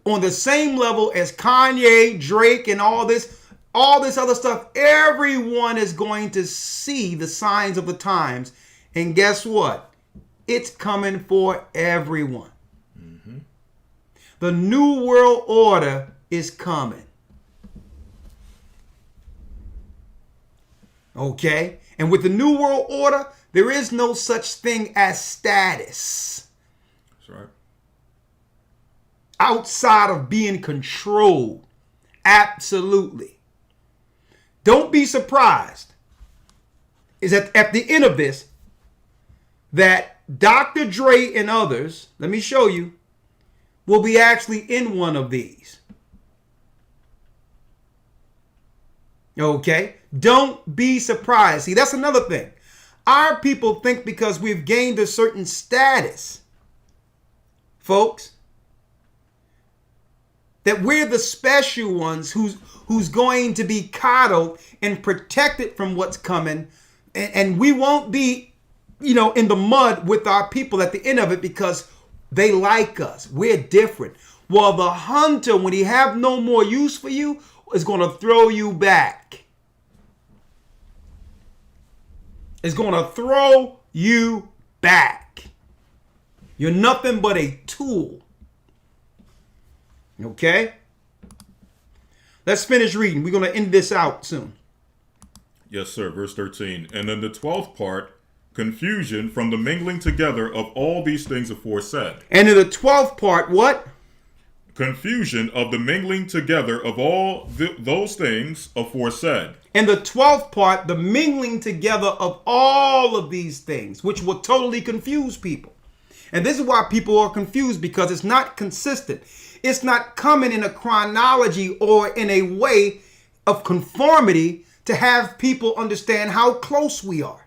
as Kanye, Drake, and all this other stuff. Everyone is going to see the signs of the times. And guess what? It's coming for everyone. Mm-hmm. The new world order is coming. Okay? And with the new world order, there is no such thing as status. That's right. Outside of being controlled. Absolutely. Don't be surprised. Is that at the end of this, that Dr. Dre and others, let me show you, will be actually in one of these. Okay? Don't be surprised. See, that's another thing. Our people think because we've gained a certain status, folks, that we're the special ones who's going to be coddled and protected from what's coming, and we won't be, in the mud with our people at the end of it because they like us. We're different. Well, the hunter, when he have no more use for you, is going to throw you back. It's going to throw you back. You're nothing but a tool. Okay? Let's finish reading. We're going to end this out soon. Yes, sir. Verse 13. And in the 12th part, confusion from the mingling together of all these things aforesaid. And in the 12th part, what? Confusion of the mingling together of all those things aforesaid. In the 12th part, the mingling together of all of these things, which will totally confuse people. And this is why people are confused, because it's not consistent. It's not coming in a chronology or in a way of conformity to have people understand how close we are.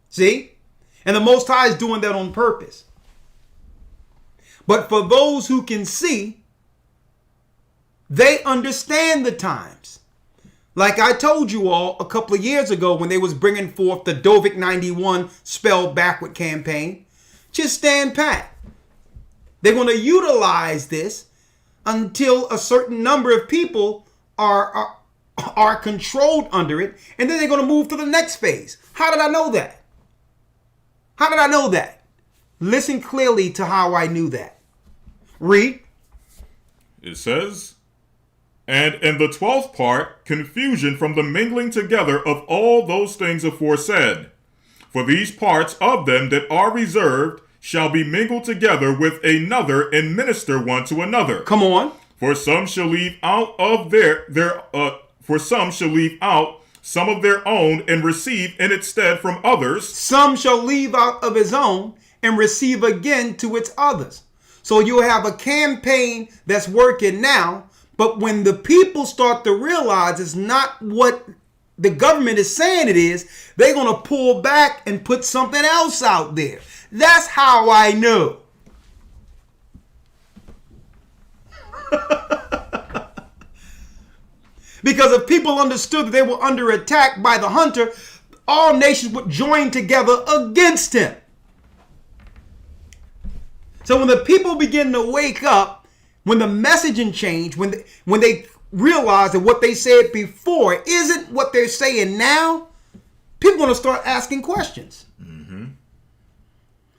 See? And the Most High is doing that on purpose. But for those who can see, they understand the times. Like I told you all a couple of years ago when they was bringing forth the Dovik 91 spelled backward campaign, just stand pat. They're going to utilize this until a certain number of people are controlled under it, and then they're going to move to the next phase. How did I know that? How did I know that? Listen clearly to how I knew that. Read. It says, and in the 12th part, confusion from the mingling together of all those things aforesaid. For these parts of them that are reserved shall be mingled together with another and minister one to another. Come on. For some shall leave out of for some shall leave out some of their own and receive in its stead from others. Some shall leave out of his own and receive again to its others. So you'll have a campaign that's working now, but when the people start to realize it's not what the government is saying it is, they're going to pull back and put something else out there. That's how I know. Because if people understood that they were under attack by the hunter, all nations would join together against him. So when the people begin to wake up, when the messaging changed, when they realize that what they said before isn't what they're saying now, people are going to start asking questions. Mm-hmm.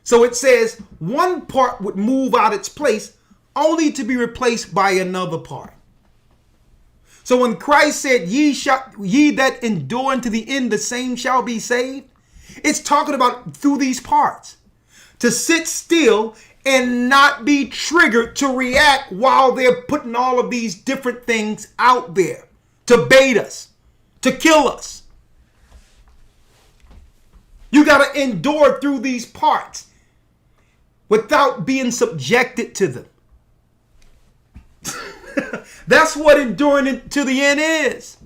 So it says one part would move out its place only to be replaced by another part. So when Christ said, ye that endure unto the end, the same shall be saved, it's talking about through these parts. To sit still and not be triggered to react while they're putting all of these different things out there to bait us, to kill us. You got to endure through these parts without being subjected to them. That's what enduring to the end is.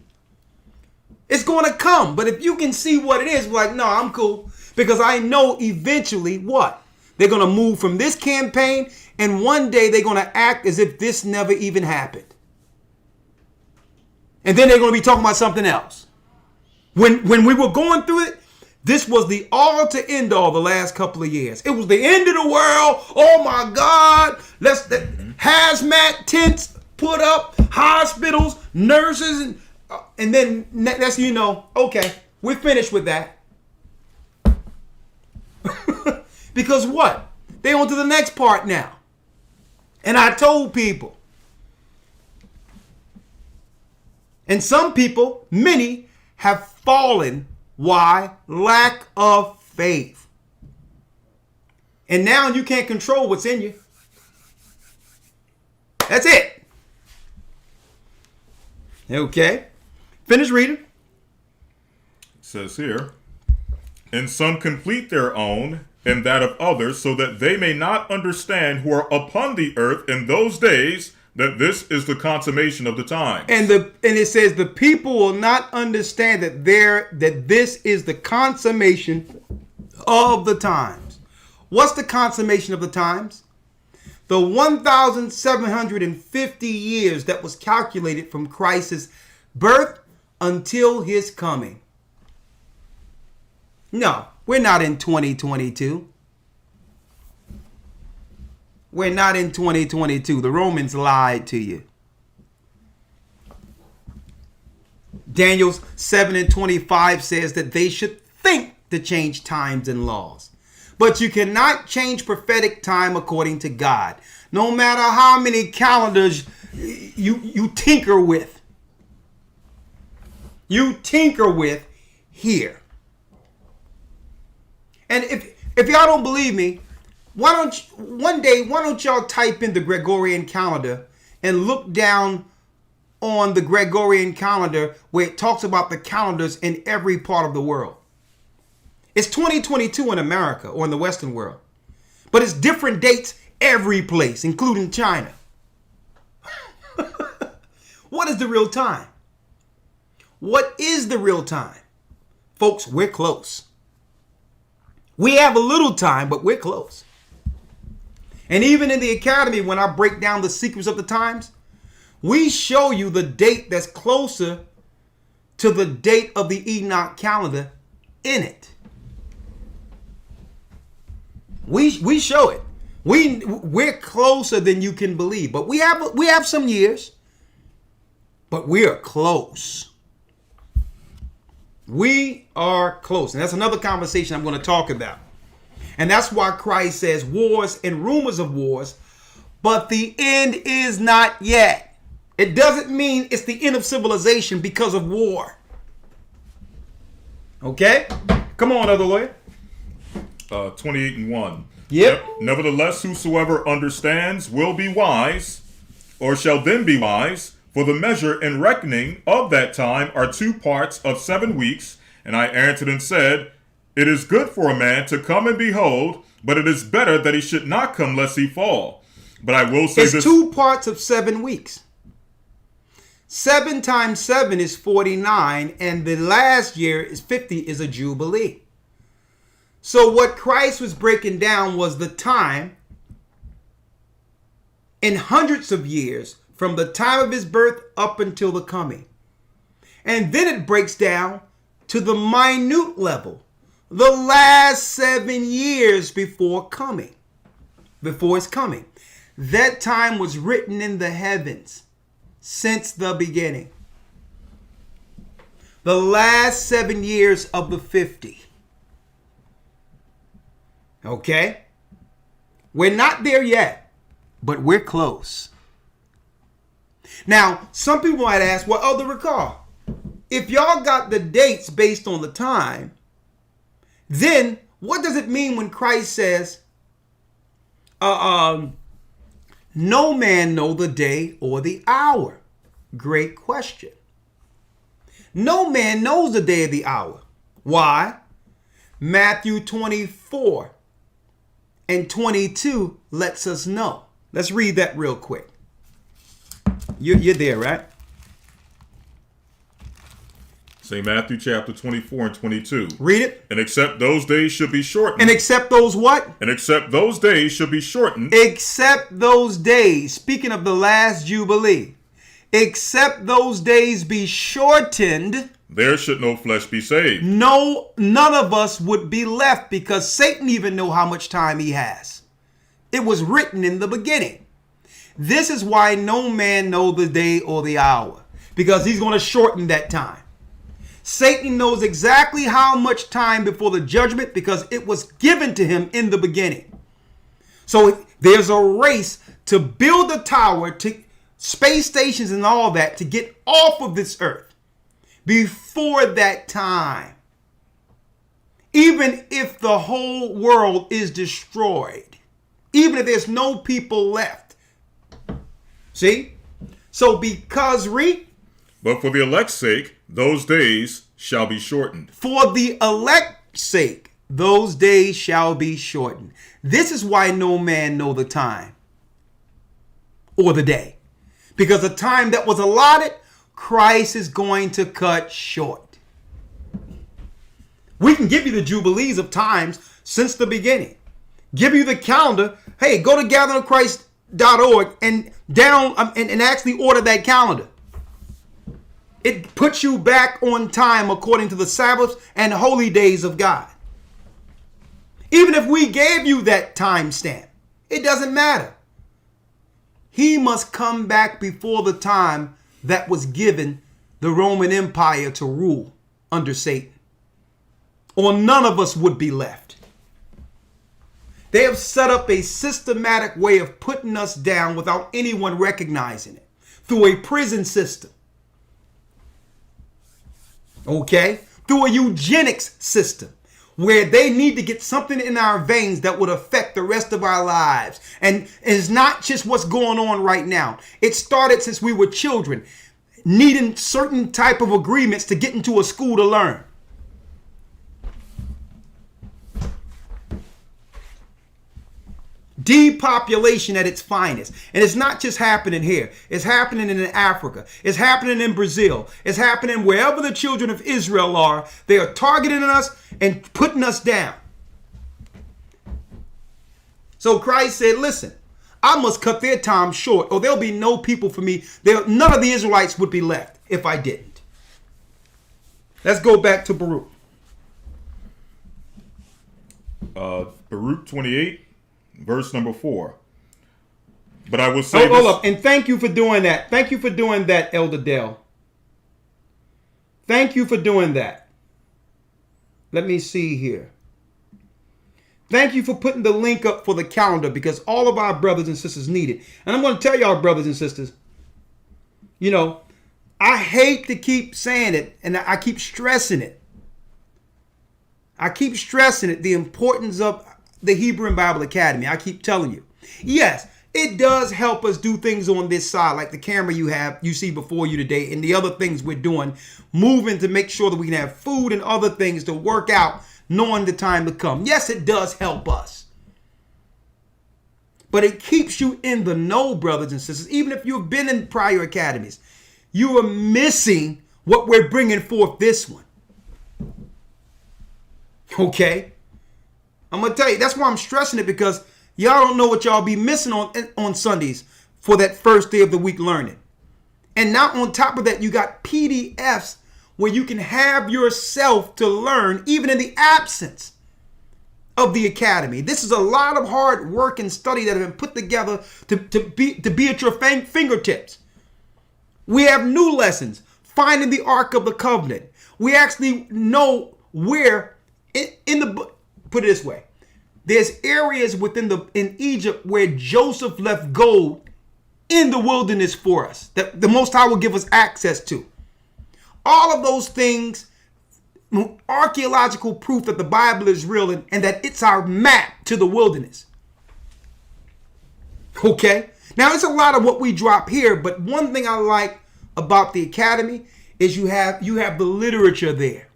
It's going to come. But if you can see what it is, like, no, I'm cool. Because I know eventually what? They're going to move from this campaign, and one day they're going to act as if this never even happened. And then they're going to be talking about something else. When we were going through it, this was the all to end all the last couple of years. It was the end of the world. Oh my God. Hazmat tents put up, hospitals, nurses, and then that's, okay, we're finished with that. Because what? They on to the next part now. And I told people. And some people, many, have fallen. Why? Lack of faith. And now you can't control what's in you. That's it. Okay. Finish reading. It says here, and some complete their own and that of others, so that they may not understand who are upon the earth in those days, that this is the consummation of the times. And it says the people will not understand that this is the consummation of the times. What's the consummation of the times? The 1,750 years that was calculated from Christ's birth until his coming. No, we're not in 2022. We're not in 2022. The Romans lied to you. Daniel 7:25 says that they should think to change times and laws. But you cannot change prophetic time according to God. No matter how many calendars you tinker with. You tinker with here. And if y'all don't believe me, why don't y'all type in the Gregorian calendar and look down on the Gregorian calendar where it talks about the calendars in every part of the world. It's 2022 in America or in the Western world, but it's different dates every place, including China. What is the real time? What is the real time? Folks, we're close. We have a little time, but we're close. And even in the academy, when I break down the secrets of the times, we show you the date that's closer to the date of the Enoch calendar in it. We show it. We're closer than you can believe, but we have some years, but we are close. We are close, and that's another conversation I'm going to talk about. And that's why Christ says wars and rumors of wars, but the end is not yet. It doesn't mean it's the end of civilization because of war. Okay? Come on, other lawyer. 28:1. Yep. Nevertheless, whosoever understands will be wise, or shall then be wise, for the measure and reckoning of that time are 2 parts of 7 weeks. And I answered and said, it is good for a man to come and behold, but it is better that he should not come lest he fall. But I will say it's this. 2 parts of 7 weeks. 7 times 7 is 49, and the last year is 50 is a jubilee. So what Christ was breaking down was the time in hundreds of years from the time of his birth up until the coming. And then it breaks down to the minute level, the last 7 years before his coming. That time was written in the heavens since the beginning. The last 7 years of the 50. Okay? We're not there yet, but we're close. Now, some people might ask, well, Elder Rawchaa, if y'all got the dates based on the time, then what does it mean when Christ says, no man know the day or the hour? Great question. No man knows the day or the hour. Why? Matthew 24 and 22 lets us know. Let's read that real quick. You're there, right? Say Matthew chapter 24 and 22. Read it. And except those days should be shortened. And except those what? And except those days should be shortened. Except those days, speaking of the last Jubilee, except those days be shortened, there should no flesh be saved. No, none of us would be left, because Satan even know how much time he has. It was written in the beginning. This is why no man know the day or the hour, because he's going to shorten that time. Satan knows exactly how much time before the judgment, because it was given to him in the beginning. So there's a race to build a tower, to space stations and all that, to get off of this earth before that time. Even if the whole world is destroyed, even if there's no people left. See? So because but for the elect's sake, those days shall be shortened. For the elect's sake, those days shall be shortened. This is why no man know the time or the day. Because the time that was allotted, Christ is going to cut short. We can give you the jubilees of times since the beginning. Give you the calendar. Hey, go to gatheringchrist.org and and actually order that calendar. It puts you back on time according to the Sabbaths and holy days of God. Even if we gave you that time stamp, it doesn't matter. He must come back before the time that was given the Roman Empire to rule under Satan, or none of us would be left. They have set up a systematic way of putting us down without anyone recognizing it, through a prison system. Okay? Through a eugenics system, where they need to get something in our veins that would affect the rest of our lives. And it's not just what's going on right now. It started since we were children, needing certain type of agreements to get into a school to learn. Depopulation at its finest. And it's not just happening here. It's happening in Africa. It's happening in Brazil. It's happening wherever the children of Israel are. They are targeting us and putting us down. So Christ said, listen, I must cut their time short, or there'll be no people for me. None of the Israelites would be left if I didn't. Let's go back to Baruch. Baruch 28, verse number 4. But I will say hold up, and thank you for doing that. Thank you for doing that, Elder Dale. Thank you for doing that. Let me see here. Thank you for putting the link up for the calendar, because all of our brothers and sisters need it. And I'm going to tell y'all, brothers and sisters, you know, I hate to keep saying it, and I keep stressing it. I keep stressing it, the importance of the Hebrew and Bible Academy. I keep telling you. Yes, it does help us do things on this side, like the camera you see before you today, and the other things we're doing, moving to make sure that we can have food and other things to work out, knowing the time to come. Yes, it does help us. But it keeps you in the know, brothers and sisters. Even if you've been in prior academies, you are missing what we're bringing forth this one. Okay? I'm going to tell you, that's why I'm stressing it, because y'all don't know what y'all be missing on Sundays for that first day of the week learning. And now on top of that, you got PDFs where you can have yourself to learn even in the absence of the academy. This is a lot of hard work and study that have been put together to be at your fingertips. We have new lessons, finding the Ark of the Covenant. We actually know where in the book, put it this way, there's areas in Egypt where Joseph left gold in the wilderness for us that the Most High will give us access to. All of those things, archaeological proof that the Bible is real and that it's our map to the wilderness. Okay? Now, it's a lot of what we drop here, but one thing I like about the academy is you have the literature there.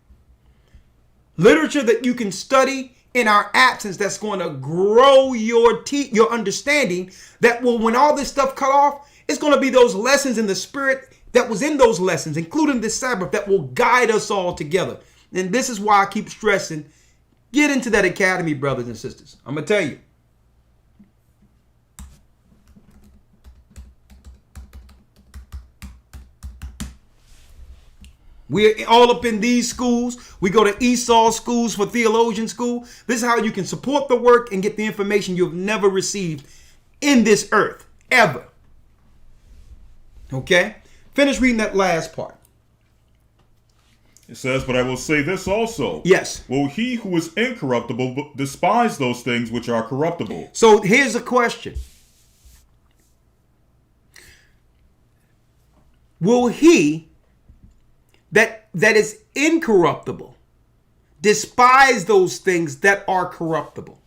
Literature that you can study in our absence, that's going to grow your understanding, that will, when all this stuff cut off, it's going to be those lessons in the spirit that was in those lessons, including this Sabbath, that will guide us all together. And this is why I keep stressing, get into that academy, brothers and sisters. I'm going to tell you. We're all up in these schools. We go to Esau schools for theologian school. This is how you can support the work and get the information you've never received in this earth, ever. Okay? Finish reading that last part. It says, but I will say this also. Yes. Will he who is incorruptible despise those things which are corruptible? So here's a question. Will he that is incorruptible despise those things that are corruptible?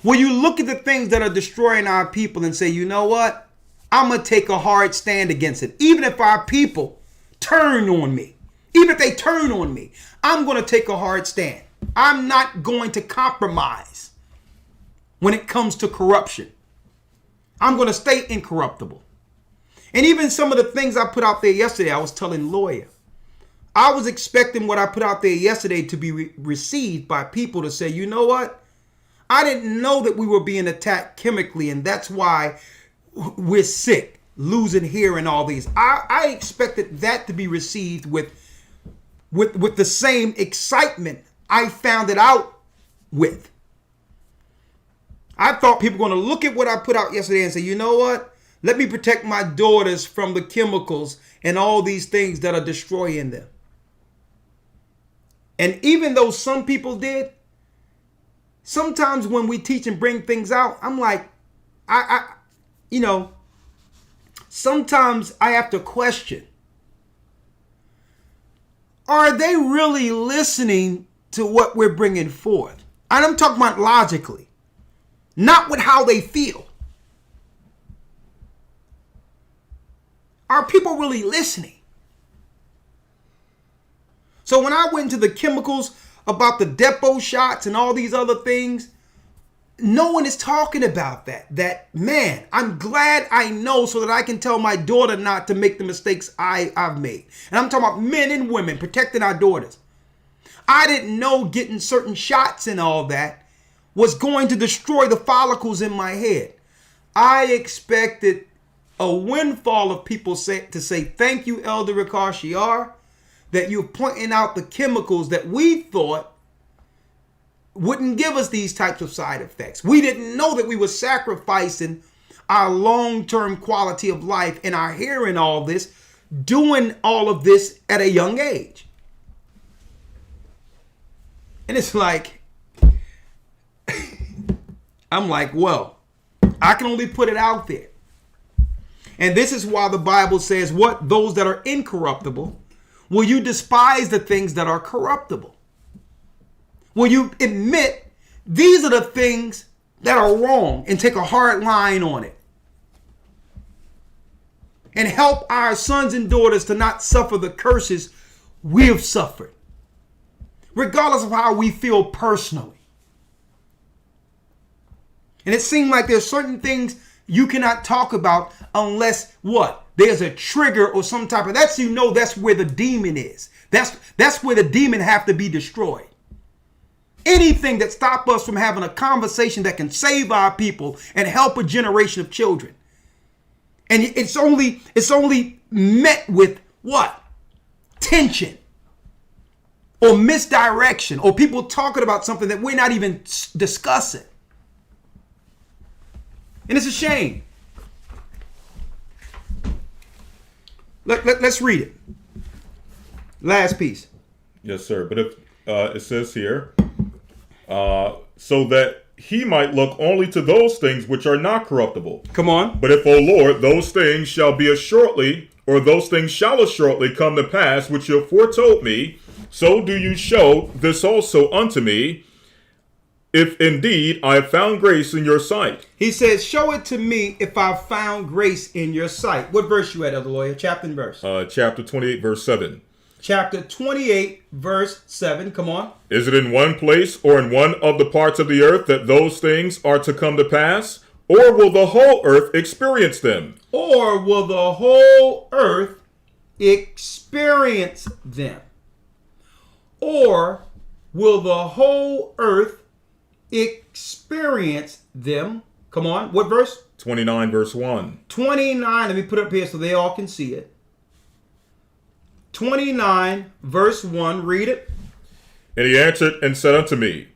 Will you look at the things that are destroying our people and say, you know what? I'm going to take a hard stand against it. Even if our people turn on me, even if they turn on me, I'm going to take a hard stand. I'm not going to compromise when it comes to corruption. I'm going to stay incorruptible. And even some of the things I put out there yesterday, I was telling Lawya, I was expecting what I put out there yesterday to be received by people to say, you know what? I didn't know that we were being attacked chemically, and that's why we're sick, losing hearing, all these. I expected that to be received with the same excitement I found it out with. I thought people were going to look at what I put out yesterday and say, you know what? Let me protect my daughters from the chemicals and all these things that are destroying them. And even though some people did, sometimes when we teach and bring things out, I'm like, sometimes I have to question, are they really listening to what we're bringing forth? And I'm talking about logically, not with how they feel. Are people really listening? So when I went into the chemicals about the depot shots and all these other things, no one is talking about that. Man, I'm glad I know so that I can tell my daughter not to make the mistakes I've made. And I'm talking about men and women protecting our daughters. I didn't know getting certain shots and all that was going to destroy the follicles in my head. I expected a windfall of people to say, thank you, Elder Rawchaa. that you're pointing out the chemicals that we thought wouldn't give us these types of side effects. We didn't know that we were sacrificing our long-term quality of life and our hearing all this, doing all of this at a young age. And it's like, I'm like, well, I can only put it out there. And this is why the Bible says, what? Those that are incorruptible, will you despise the things that are corruptible? Will you admit these are the things that are wrong and take a hard line on it? And help our sons and daughters to not suffer the curses we have suffered, regardless of how we feel personally. And it seems like there's certain things you cannot talk about unless what? There's a trigger or some type of, that's where the demon is. That's where the demon have to be destroyed. Anything that stop us from having a conversation that can save our people and help a generation of children. And it's only met with what? Tension or misdirection or people talking about something that we're not even discussing. And it's a shame. Let's read it. Last piece. Yes, sir. But if it says here, so that he might look only to those things which are not corruptible. Come on. But if, O Lord, those things shall be assuredly, or those things shall assuredly come to pass, which you have foretold me, so do you show this also unto me, if indeed I have found grace in your sight. He says, show it to me if I've found grace in your sight. What verse you at, Elder Lawya? Chapter and verse. Chapter 28, verse 7. Chapter 28, verse 7. Come on. Is it in one place or in one of the parts of the earth that those things are to come to pass? Or will the whole earth experience them? Or will the whole earth experience them? Or will the whole earth experience them? Come on. What verse? 29, verse 1. 29. Let me put it up here so they all can see it. 29, verse 1. Read it. And he answered and said unto me,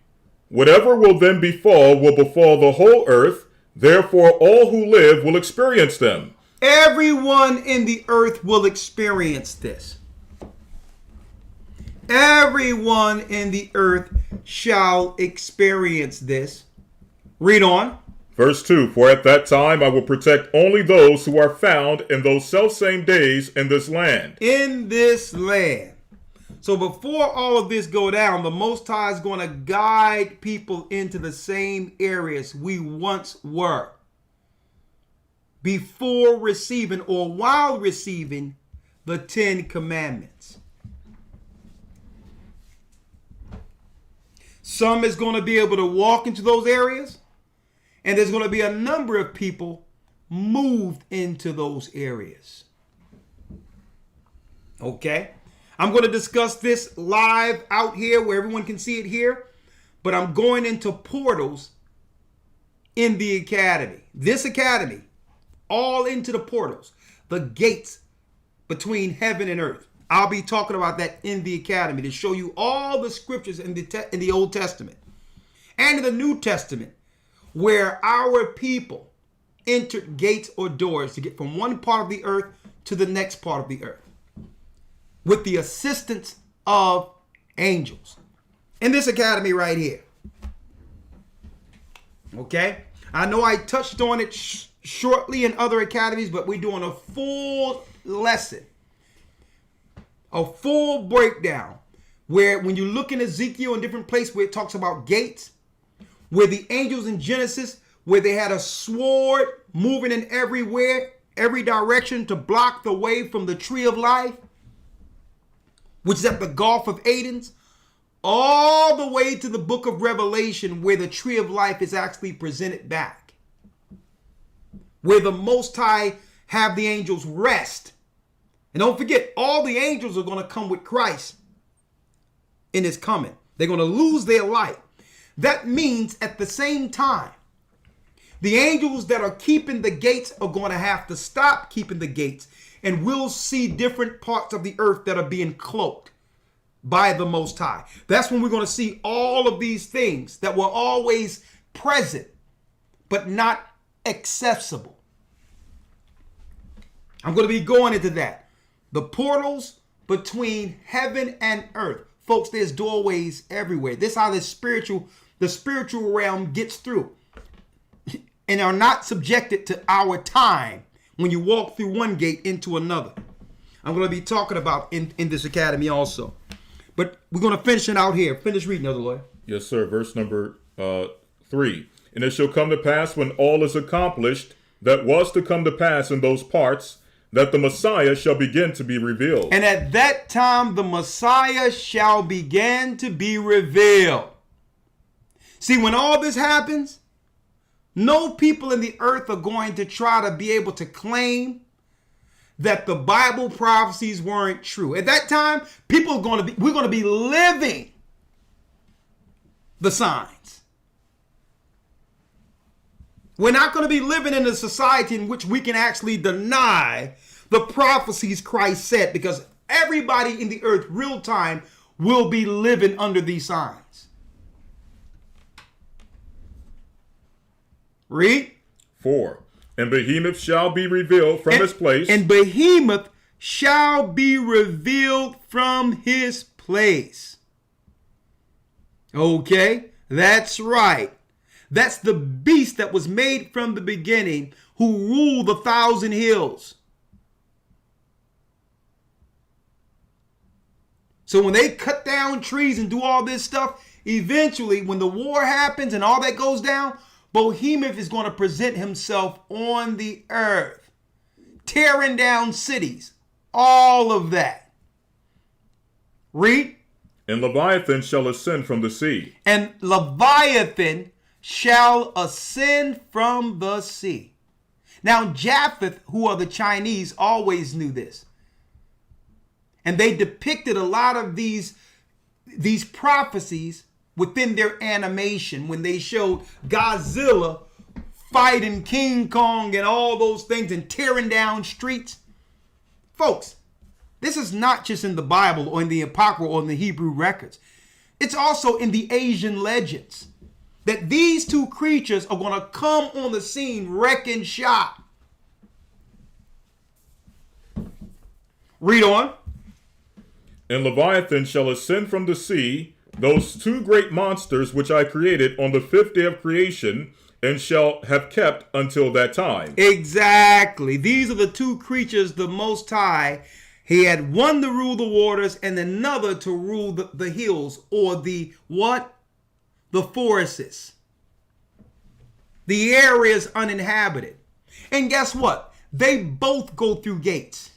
whatever will then befall will befall the whole earth. Therefore all who live will experience them. Everyone in the earth will experience this. Everyone in the earth shall experience this. Read on. Verse 2, for at that time I will protect only those who are found in those selfsame days in this land. In this land. So before all of this go down, the Most High is going to guide people into the same areas we once were. Before receiving or while receiving the 10 Commandments. Some is going to be able to walk into those areas. And there's going to be a number of people moved into those areas. Okay? I'm going to discuss this live out here where everyone can see it here. But I'm going into portals in the academy. This academy, all into the portals. The gates between heaven and earth. I'll be talking about that in the academy to show you all the scriptures in the Old Testament and in the New Testament where our people entered gates or doors to get from one part of the earth to the next part of the earth with the assistance of angels. In this academy right here. Okay? I know I touched on it shortly in other academies, but we're doing a full lesson. A full breakdown where when you look in Ezekiel and different places where it talks about gates, where the angels in Genesis, where they had a sword moving in every direction to block the way from the tree of life, which is at the Gulf of Aden, all the way to the book of Revelation where the tree of life is actually presented back. Where the Most High have the angels rest. And don't forget, all the angels are going to come with Christ in his coming. They're going to lose their life. That means at the same time, the angels that are keeping the gates are going to have to stop keeping the gates and we'll see different parts of the earth that are being cloaked by the Most High. That's when we're going to see all of these things that were always present, but not accessible. I'm going to be going into that. The portals between heaven and earth. Folks, there's doorways everywhere. This is how the spiritual realm gets through and are not subjected to our time when you walk through one gate into another. I'm going to be talking about in this academy also. But we're going to finish it out here. Finish reading, Elder Lawyer. Yes, sir. Verse number 3. And it shall come to pass when all is accomplished that was to come to pass in those parts, that the Messiah shall begin to be revealed. And at that time the Messiah shall begin to be revealed. See, when all this happens, no people in the earth are going to try to be able to claim that the Bible prophecies weren't true. At that time, we're going to be living the signs. We're not going to be living in a society in which we can actually deny the prophecies Christ said, because everybody in the earth, real time, will be living under these signs. Read. 4. And Behemoth shall be revealed from his place. And Behemoth shall be revealed from his place. Okay, that's right. That's the beast that was made from the beginning, who ruled the 1,000 hills. So when they cut down trees and do all this stuff, eventually when the war happens and all that goes down, Behemoth is going to present himself on the earth, tearing down cities, all of that. Read. And Leviathan shall ascend from the sea. And Leviathan shall ascend from the sea. Now Japheth, who are the Chinese, always knew this. And they depicted a lot of these prophecies within their animation when they showed Godzilla fighting King Kong and all those things and tearing down streets. Folks, this is not just in the Bible or in the Apocrypha or in the Hebrew records. It's also in the Asian legends that these two creatures are going to come on the scene wrecking shop. Read on. And Leviathan shall ascend from the sea, those two great monsters which I created on the 5th day of creation, and shall have kept until that time. Exactly. These are the two creatures the Most High, he had one to rule the waters and another to rule the hills, or the what? The forests. The areas uninhabited. And guess what? They both go through gates.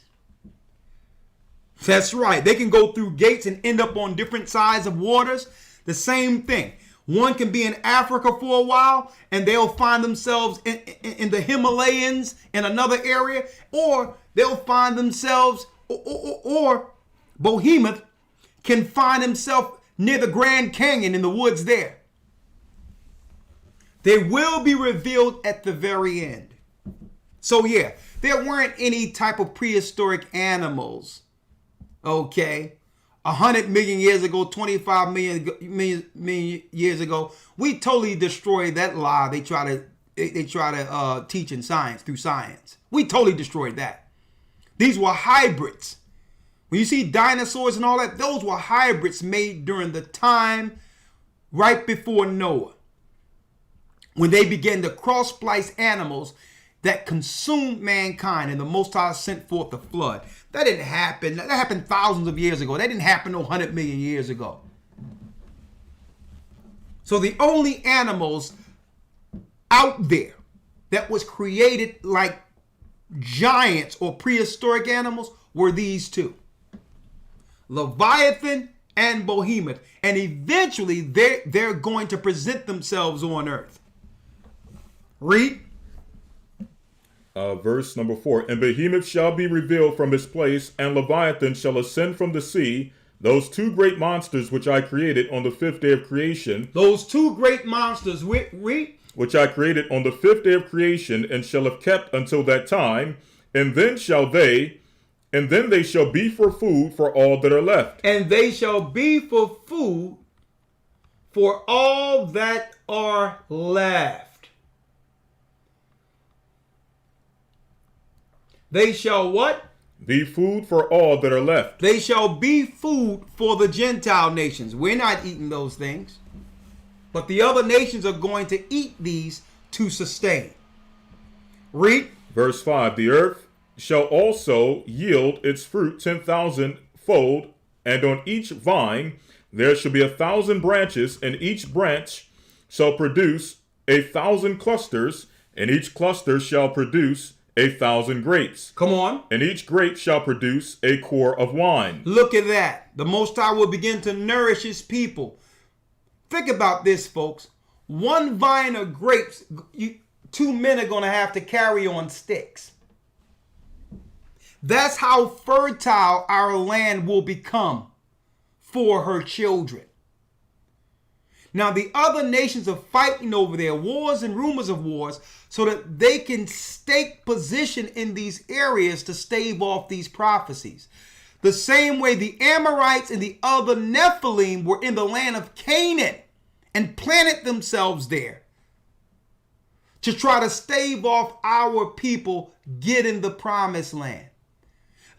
That's right. They can go through gates and end up on different sides of waters. The same thing. One can be in Africa for a while and they'll find themselves in the Himalayas in another area, or they'll find themselves, or Behemoth can find himself near the Grand Canyon in the woods there. They will be revealed at the very end. So yeah, there weren't any type of prehistoric animals. Okay, 100 million years ago, 25 million years ago, we totally destroyed that lie they try to teach in science, through science. We totally destroyed that. These were hybrids. When you see dinosaurs and all that, those were hybrids made during the time right before Noah, when they began to cross-splice animals that consumed mankind, and the Most High sent forth the flood. That didn't happen. That happened thousands of years ago. That didn't happen 100 million years ago. So the only animals out there that was created like giants or prehistoric animals were these two, Leviathan and Behemoth. And eventually they're going to present themselves on earth. Read. Verse number 4. And Behemoth shall be revealed from his place, and Leviathan shall ascend from the sea, those two great monsters which I created on the 5th day of creation. Those two great monsters, read. Which I created on the 5th day of creation, and shall have kept until that time. And then shall they, And then they shall be for food for all that are left. And they shall be for food for all that are left. They shall what? Be food for all that are left. They shall be food for the Gentile nations. We're not eating those things. But the other nations are going to eat these to sustain. Read. Verse 5. The earth shall also yield its fruit 10,000-fold, and on each vine there shall be 1,000 branches, and each branch shall produce 1,000 clusters, and each cluster shall produce 1,000 grapes. Come on. And each grape shall produce a core of wine. Look at that. The Most High will begin to nourish his people. Think about this, folks. One vine of grapes, two men are going to have to carry on sticks. That's how fertile our land will become for her children. Now, the other nations are fighting over their wars and rumors of wars so that they can stake position in these areas to stave off these prophecies. The same way the Amorites and the other Nephilim were in the land of Canaan and planted themselves there to try to stave off our people getting the promised land.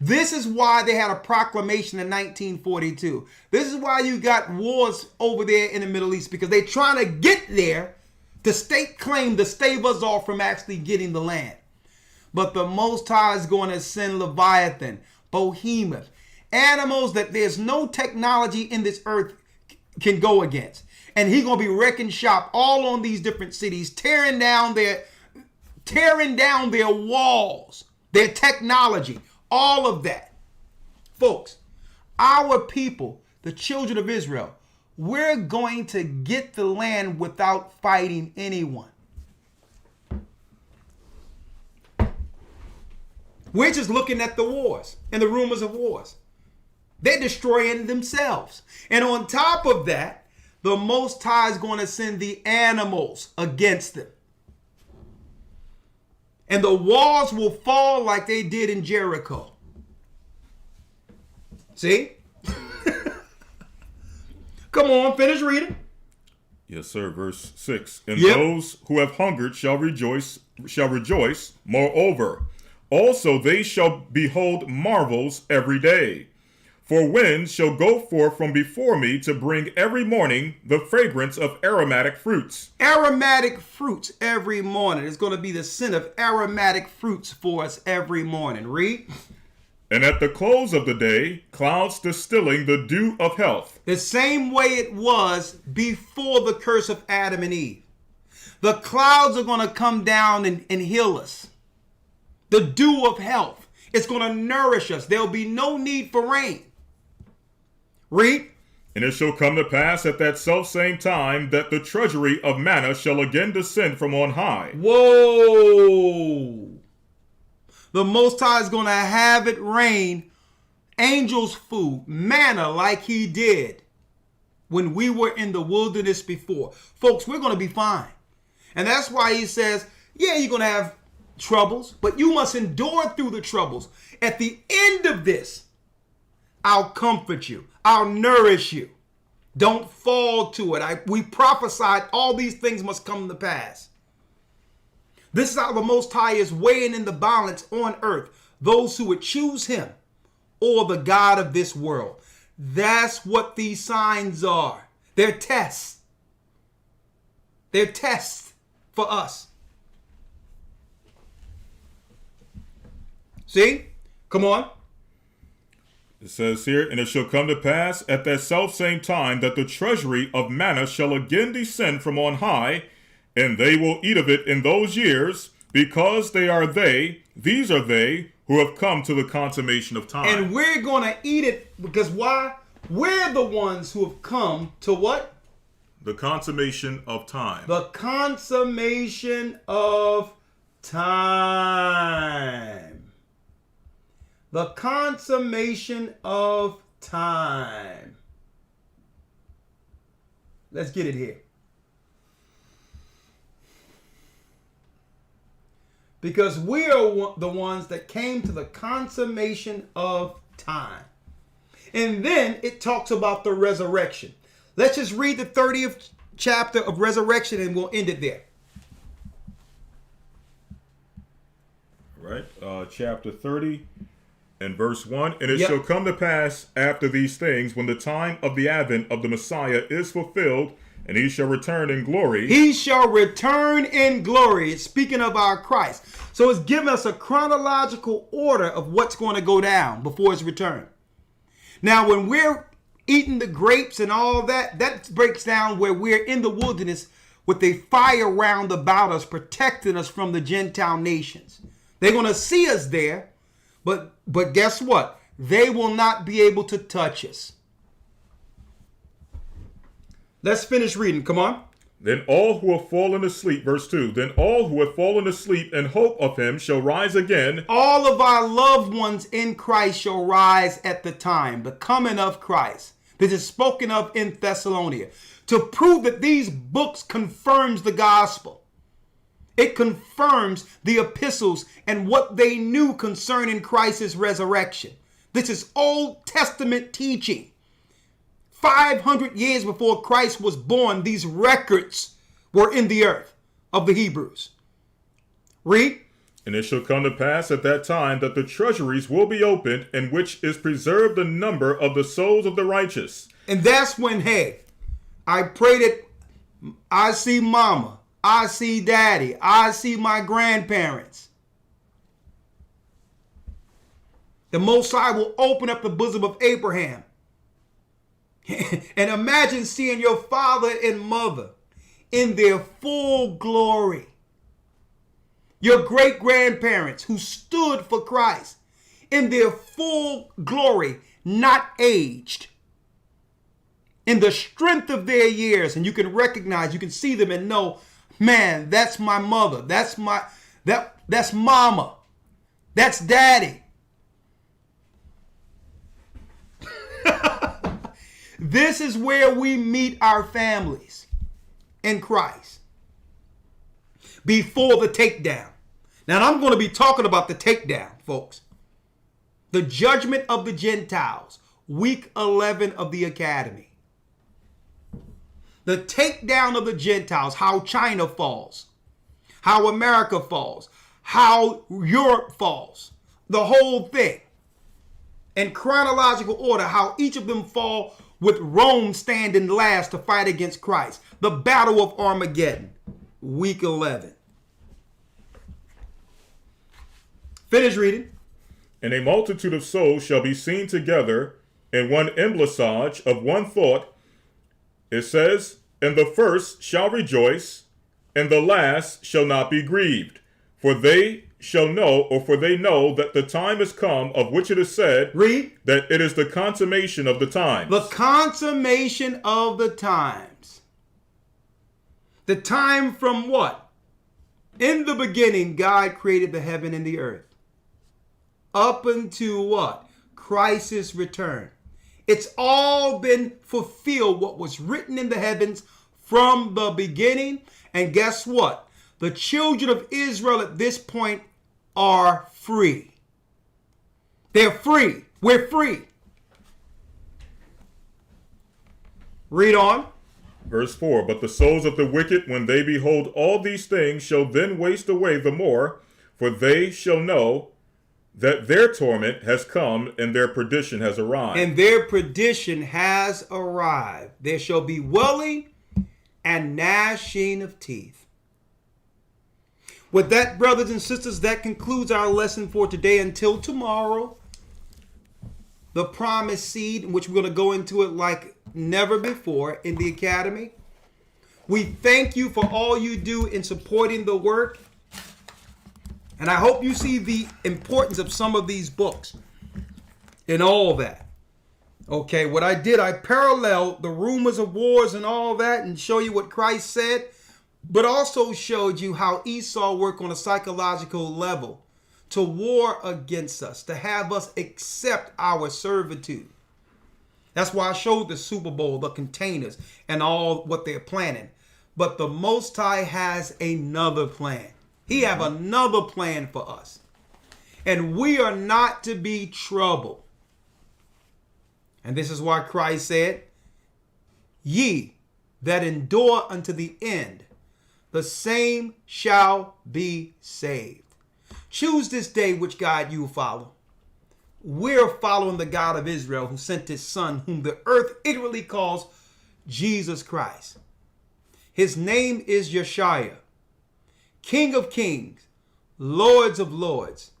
This is why they had a proclamation in 1942. This is why you got wars over there in the Middle East, because they're trying to get there to stake claim to stave us off from actually getting the land. But the Most High is going to send Leviathan, Behemoth, animals that there's no technology in this earth can go against. And he's going to be wrecking shop all on these different cities, tearing down their walls, their technology. All of that. Folks, our people, the children of Israel, we're going to get the land without fighting anyone. We're just looking at the wars and the rumors of wars. They're destroying themselves. And on top of that, the Most High is going to send the animals against them. And the walls will fall like they did in Jericho. See? Come on, finish reading. Yes, sir. Verse 6. And Yep. those who have hungered shall rejoice. Moreover, also they shall behold marvels every day. For winds shall go forth from before me to bring every morning the fragrance of aromatic fruits. Aromatic fruits every morning. It's going to be the scent of aromatic fruits for us every morning. Read. And at the close of the day, clouds distilling the dew of health. The same way it was before the curse of Adam and Eve. The clouds are going to come down and heal us. The dew of health. It's going to nourish us. There'll be no need for rain. Read. And it shall come to pass at that selfsame time that the treasury of manna shall again descend from on high. Whoa. The Most High is going to have it rain angels' food, manna, like he did when we were in the wilderness before. Folks, we're going to be fine. And that's why he says, yeah, you're going to have troubles, but you must endure through the troubles. At the end of this, I'll comfort you. I'll nourish you. Don't fall to it. We prophesied all these things must come to pass. This is how the Most High is weighing in the balance on earth. Those who would choose him or the God of this world. That's what these signs are. They're tests. They're tests for us. See? Come on. It says here, and it shall come to pass at that selfsame time that the treasury of manna shall again descend from on high, and they will eat of it in those years, because these are they who have come to the consummation of time. And we're going to eat it because why? We're the ones who have come to what? The consummation of time. The consummation of time. The consummation of time. Let's get it here. Because we are the ones that came to the consummation of time. And then it talks about the resurrection. Let's just read the 30th chapter of Resurrection and we'll end it there. All right. Chapter 30 and verse 1. And it Yep. shall come to pass after these things, when the time of the advent of the Messiah is fulfilled, and he shall return in glory. He shall return in glory. It's speaking of our Christ. So it's giving us a chronological order of what's going to go down before his return. Now, when we're eating the grapes and all that, that breaks down where we're in the wilderness with a fire round about us, protecting us from the Gentile nations. They're going to see us there, but guess what? They will not be able to touch us. Let's finish reading. Come on. Then all who have fallen asleep, verse 2, then all who have fallen asleep in hope of him shall rise again. All of our loved ones in Christ shall rise at the time, the coming of Christ. This is spoken of in Thessalonica, to prove that these books confirms the gospel. It confirms the epistles and what they knew concerning Christ's resurrection. This is Old Testament teaching. 500 years before Christ was born, these records were in the earth of the Hebrews. Read. And it shall come to pass at that time that the treasuries will be opened, in which is preserved the number of the souls of the righteous. And that's when, hey, I pray that I see mama, I see daddy, I see my grandparents. The Most High will open up the bosom of Abraham. And imagine seeing your father and mother in their full glory. Your great-grandparents who stood for Christ in their full glory, not aged. In the strength of their years, and you can recognize, you can see them and know, man, that's my mother, that's mama, that's daddy. This is where we meet our families in Christ before the takedown. Now, I'm going to be talking about the takedown, folks. The judgment of the Gentiles, week 11 of the Academy. The takedown of the Gentiles, how China falls, how America falls, how Europe falls, the whole thing. In chronological order, how each of them fall with Rome standing last to fight against Christ. The Battle of Armageddon, week 11. Finish reading. And a multitude of souls shall be seen together in one emblazage of one thought. It says, and the first shall rejoice, and the last shall not be grieved. For they shall know, or for they know that the time is come of which it is said, read, that it is the consummation of the times. The consummation of the times. The time from what? In the beginning, God created the heaven and the earth. Up until what? Christ's return. It's all been fulfilled, what was written in the heavens from the beginning. And guess what? The children of Israel at this point are free. They're free. We're free. Read on. Verse 4, but the souls of the wicked, when they behold all these things, shall then waste away the more, for they shall know that their torment has come and their perdition has arrived. And their perdition has arrived. There shall be wailing and gnashing of teeth. With that, brothers and sisters, that concludes our lesson for today. Until tomorrow, the promised seed, in which we're going to go into it like never before in the Academy. We thank you for all you do in supporting the work. And I hope you see the importance of some of these books and all that. Okay, what I did, I paralleled the rumors of wars and all that and show you what Christ said, but also showed you how Esau worked on a psychological level to war against us, to have us accept our servitude. That's why I showed the Super Bowl, the containers, and all what they're planning. But the Most High has another plan. He have another plan for us. And we are not to be troubled. And this is why Christ said, ye that endure unto the end, the same shall be saved. Choose this day which God you follow. We're following the God of Israel, who sent his son, whom the earth ignorantly calls Jesus Christ. His name is Yeshua, King of kings, Lords of lords.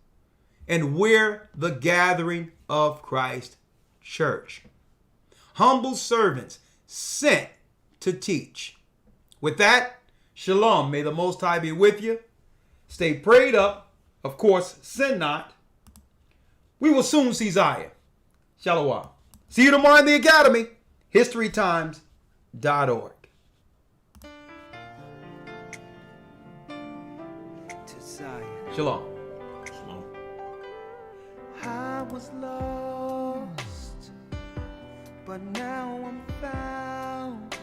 And we're the gathering of Christ church. Humble servants sent to teach. With that, shalom. May the Most High be with you. Stay prayed up. Of course, sin not. We will soon see Zion. Shalom. See you tomorrow in the Academy. HistoryTimes.org. Shalom. Shalom. I was lost, but now I'm found.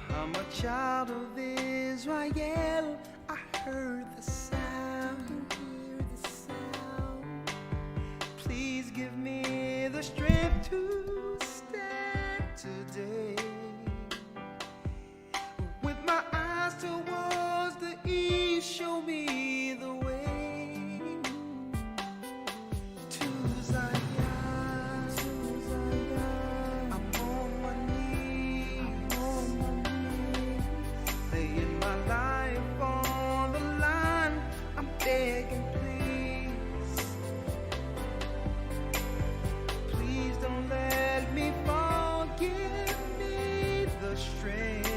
I'm a child of Israel. I heard the sound. Please give me the strength to stand today. With my eyes towards the east, show me the way to Zion. I'm on my knees, laying my life on the line. I'm begging, please don't let me fall. Give me the strength.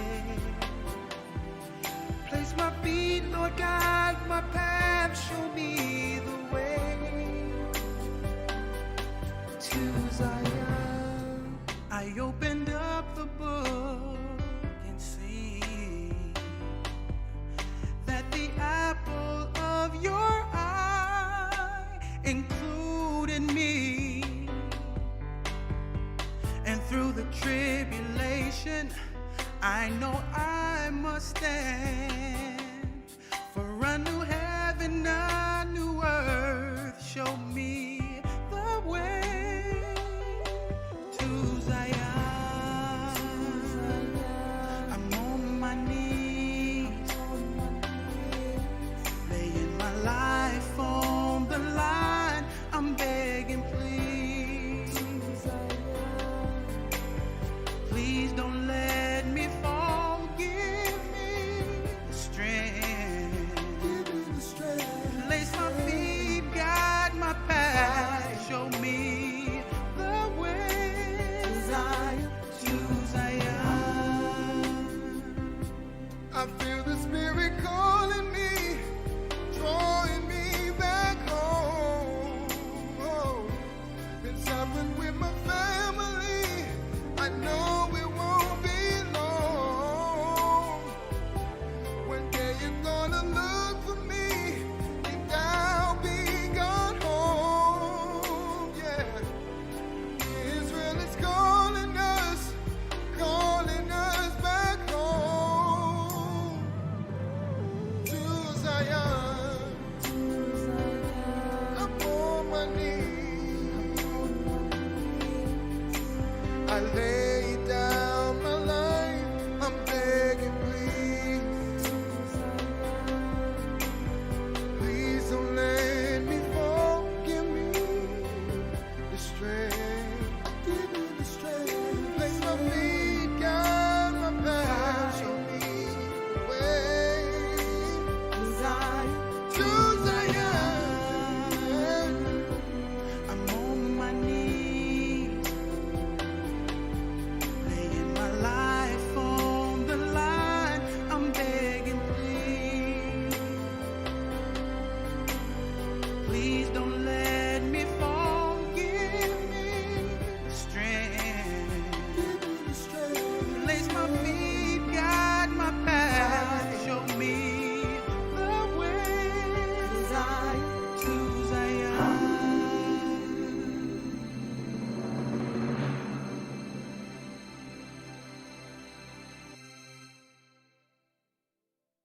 Place my feet, Lord, guide my path. Show me the way to Zion. I opened up the book and see that the apple of your eye included me. And through the tribulation, I know I must stand.